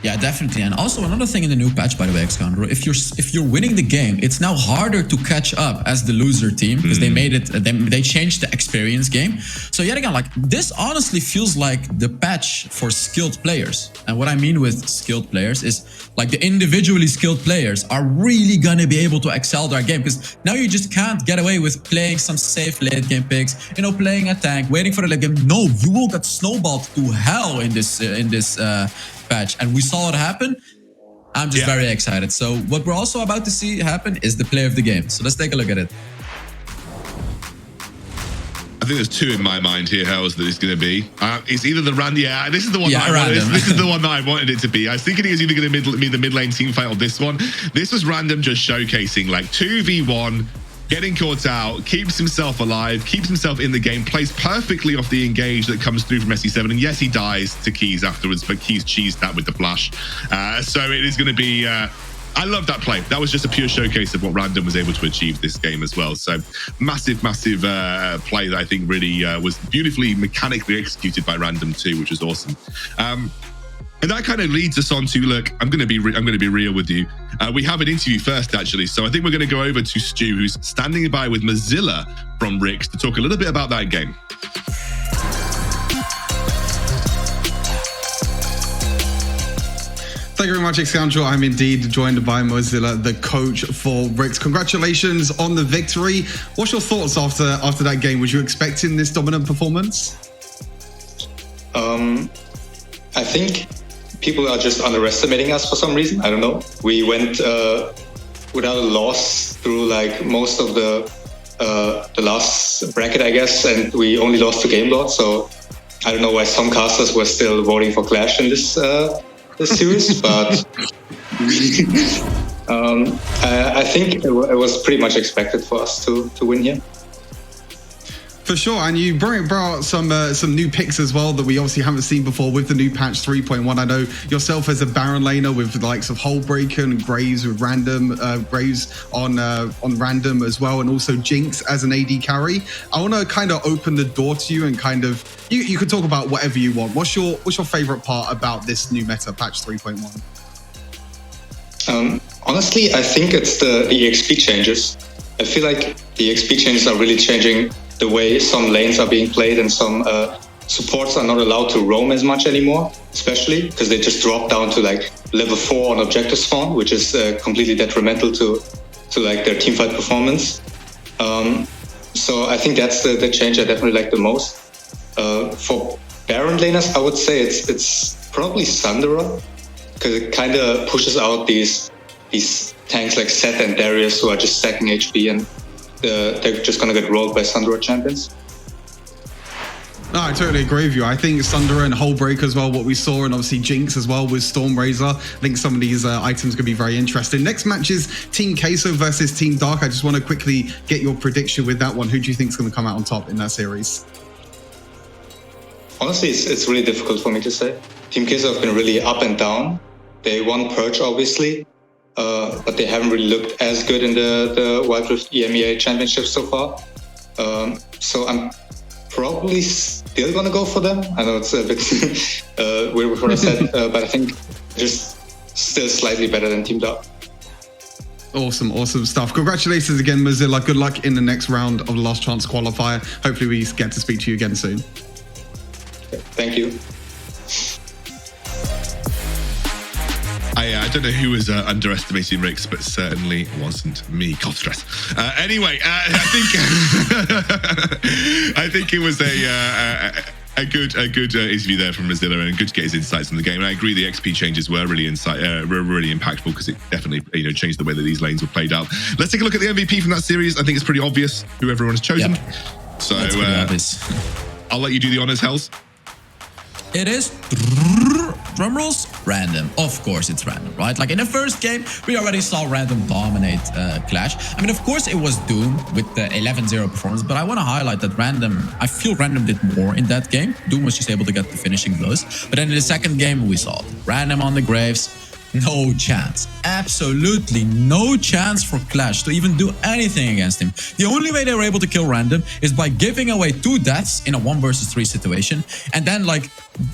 Yeah, definitely. And also another thing in the new patch, by the way, Xcandro, if you're winning the game, it's now harder to catch up as the loser team because they made it. They changed the experience game. So yet again, like this honestly feels like the patch for skilled players. And what I mean with skilled players is like the individually skilled players are really gonna be able to excel their game because now you just can't get away with playing some safe late game picks. You know, playing a tank, waiting for the late game. No, you will get snowballed to hell in this patch, and we saw it happen. I'm just very excited. So what we're also about to see happen is the play of the game. So let's take a look at it. I think there's two in my mind here, Hells, that it's going to be. It's either the random. Yeah, this is the one. Yeah, that I wanted. random. This is the one that I wanted it to be. I was thinking it was either going to be the mid lane team fight or this one. This was random, just showcasing like 2v1. Getting caught out, keeps himself alive, keeps himself in the game, plays perfectly off the engage that comes through from SE7. And yes, he dies to Keys afterwards, but Keys cheesed that with the flash. So it is going to be... I love that play. That was just a pure showcase of what Random was able to achieve this game as well. So massive play that I think really was beautifully mechanically executed by Random too, which was awesome. And that kind of leads us on to, look, I'm going to be real with you. We have an interview first, actually. So I think we're going to go over to Stu, who's standing by with Mozilla from RIX to talk a little bit about that game. Thank you very much, Xcandro. I'm indeed joined by Mozilla, the coach for RIX. Congratulations on the victory. What's your thoughts after that game? Was you expecting this dominant performance? I think people are just underestimating us for some reason. I don't know. We went without a loss through like most of the last bracket, I guess, and we only lost to Game Lord. So I don't know why some casters were still voting for Clash in this series, but I think it was pretty much expected for us to win here. For sure, and you brought out some new picks as well that we obviously haven't seen before with the new patch 3.1. I know yourself as a Baron laner with the likes of Hullbreaker and Graves with Random, Graves on Random as well, and also Jinx as an AD carry. I want to kind of open the door to you and kind of you can talk about whatever you want. What's your favorite part about this new meta patch 3.1? Honestly, I think it's the EXP changes. I feel like the EXP changes are really changing the way some lanes are being played, and some supports are not allowed to roam as much anymore, especially because they just drop down to like level 4 on objective spawn, which is completely detrimental to like their teamfight performance. So I think that's the change I definitely like the most. For Baron laners, I would say it's probably Sunderer, because it kind of pushes out these tanks like Seth and Darius who are just stacking HP, and they're just going to get rolled by Sunderer champions. No, I totally agree with you. I think Sunderer and Hullbreaker as well, what we saw, and obviously Jinx as well with Stormrazor. I think some of these items could be very interesting. Next match is Team Queso versus Team Dark. I just want to quickly get your prediction with that one. Who do you think is going to come out on top in that series? Honestly, it's really difficult for me to say. Team Queso have been really up and down. They won Purge, obviously, but they haven't really looked as good in the Wild Rift EMEA Championship so far. So I'm probably still going to go for them. I know it's a bit weird with what I said, but I think just still slightly better than Team Dark. Awesome stuff. Congratulations again, Mozilla. Good luck in the next round of the Last Chance qualifier. Hopefully we get to speak to you again soon. Thank you. I don't know who was underestimating RIX, but certainly wasn't me. God, stress. Anyway, I think it was a good interview there from Mozilla, and good to get his insights on the game. And I agree, the XP changes were really really impactful, because it definitely changed the way that these lanes were played out. Let's take a look at the MVP from that series. I think it's pretty obvious who everyone has chosen. Yep. So I'll let you do the honors, Hells. It is, drum rolls, Random. Of course it's Random, right? Like in the first game, we already saw Random dominate Clash. I mean, of course it was Doom with the 11-0 performance, but I want to highlight that I feel Random did more in that game. Doom was just able to get the finishing blows. But then in the second game, we saw Random on the Graves, no chance. Absolutely no chance for Clash to even do anything against him. The only way they were able to kill Random is by giving away 2 deaths in a 1 versus 3 situation, and then like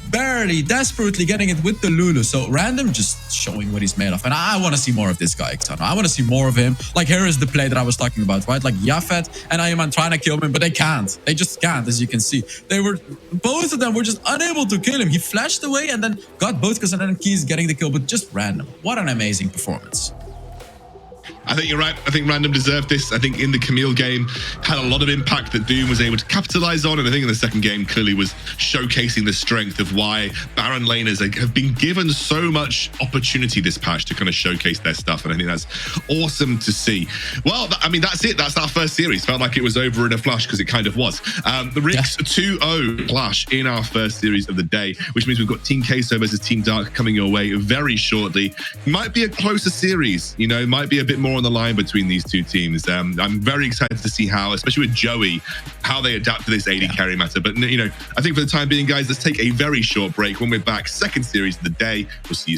barely, desperately getting it with the Lulu. So Random just showing what he's made of. And I want to see more of this guy, Xano. I want to see more of him. Like, here is the play that I was talking about, right? Like, Yafet and Ayman trying to kill him, but they can't. They just can't, as you can see. Both of them were just unable to kill him. He flashed away and then got both because then Keys getting the kill, but just Random. What an amazing performance. I think you're right. I think Random deserved this. I think in the Camille game had a lot of impact that Doom was able to capitalize on. And I think in the second game clearly was showcasing the strength of why Baron laners have been given so much opportunity this patch to kind of showcase their stuff. And I think that's awesome to see. Well, I mean, that's it. That's our first series. Felt like it was over in a flash because it kind of was. The RIX 2-0 clash in our first series of the day, which means we've got Team Queso versus Team Dark coming your way very shortly. Might be a closer series, you know, might be a bit more on the line between these two teams. I'm very excited to see how, especially with Joey, how they adapt to this AD carry matter. But, you know, I think for the time being, guys, let's take a very short break. When we're back, second series of the day. We'll see you soon.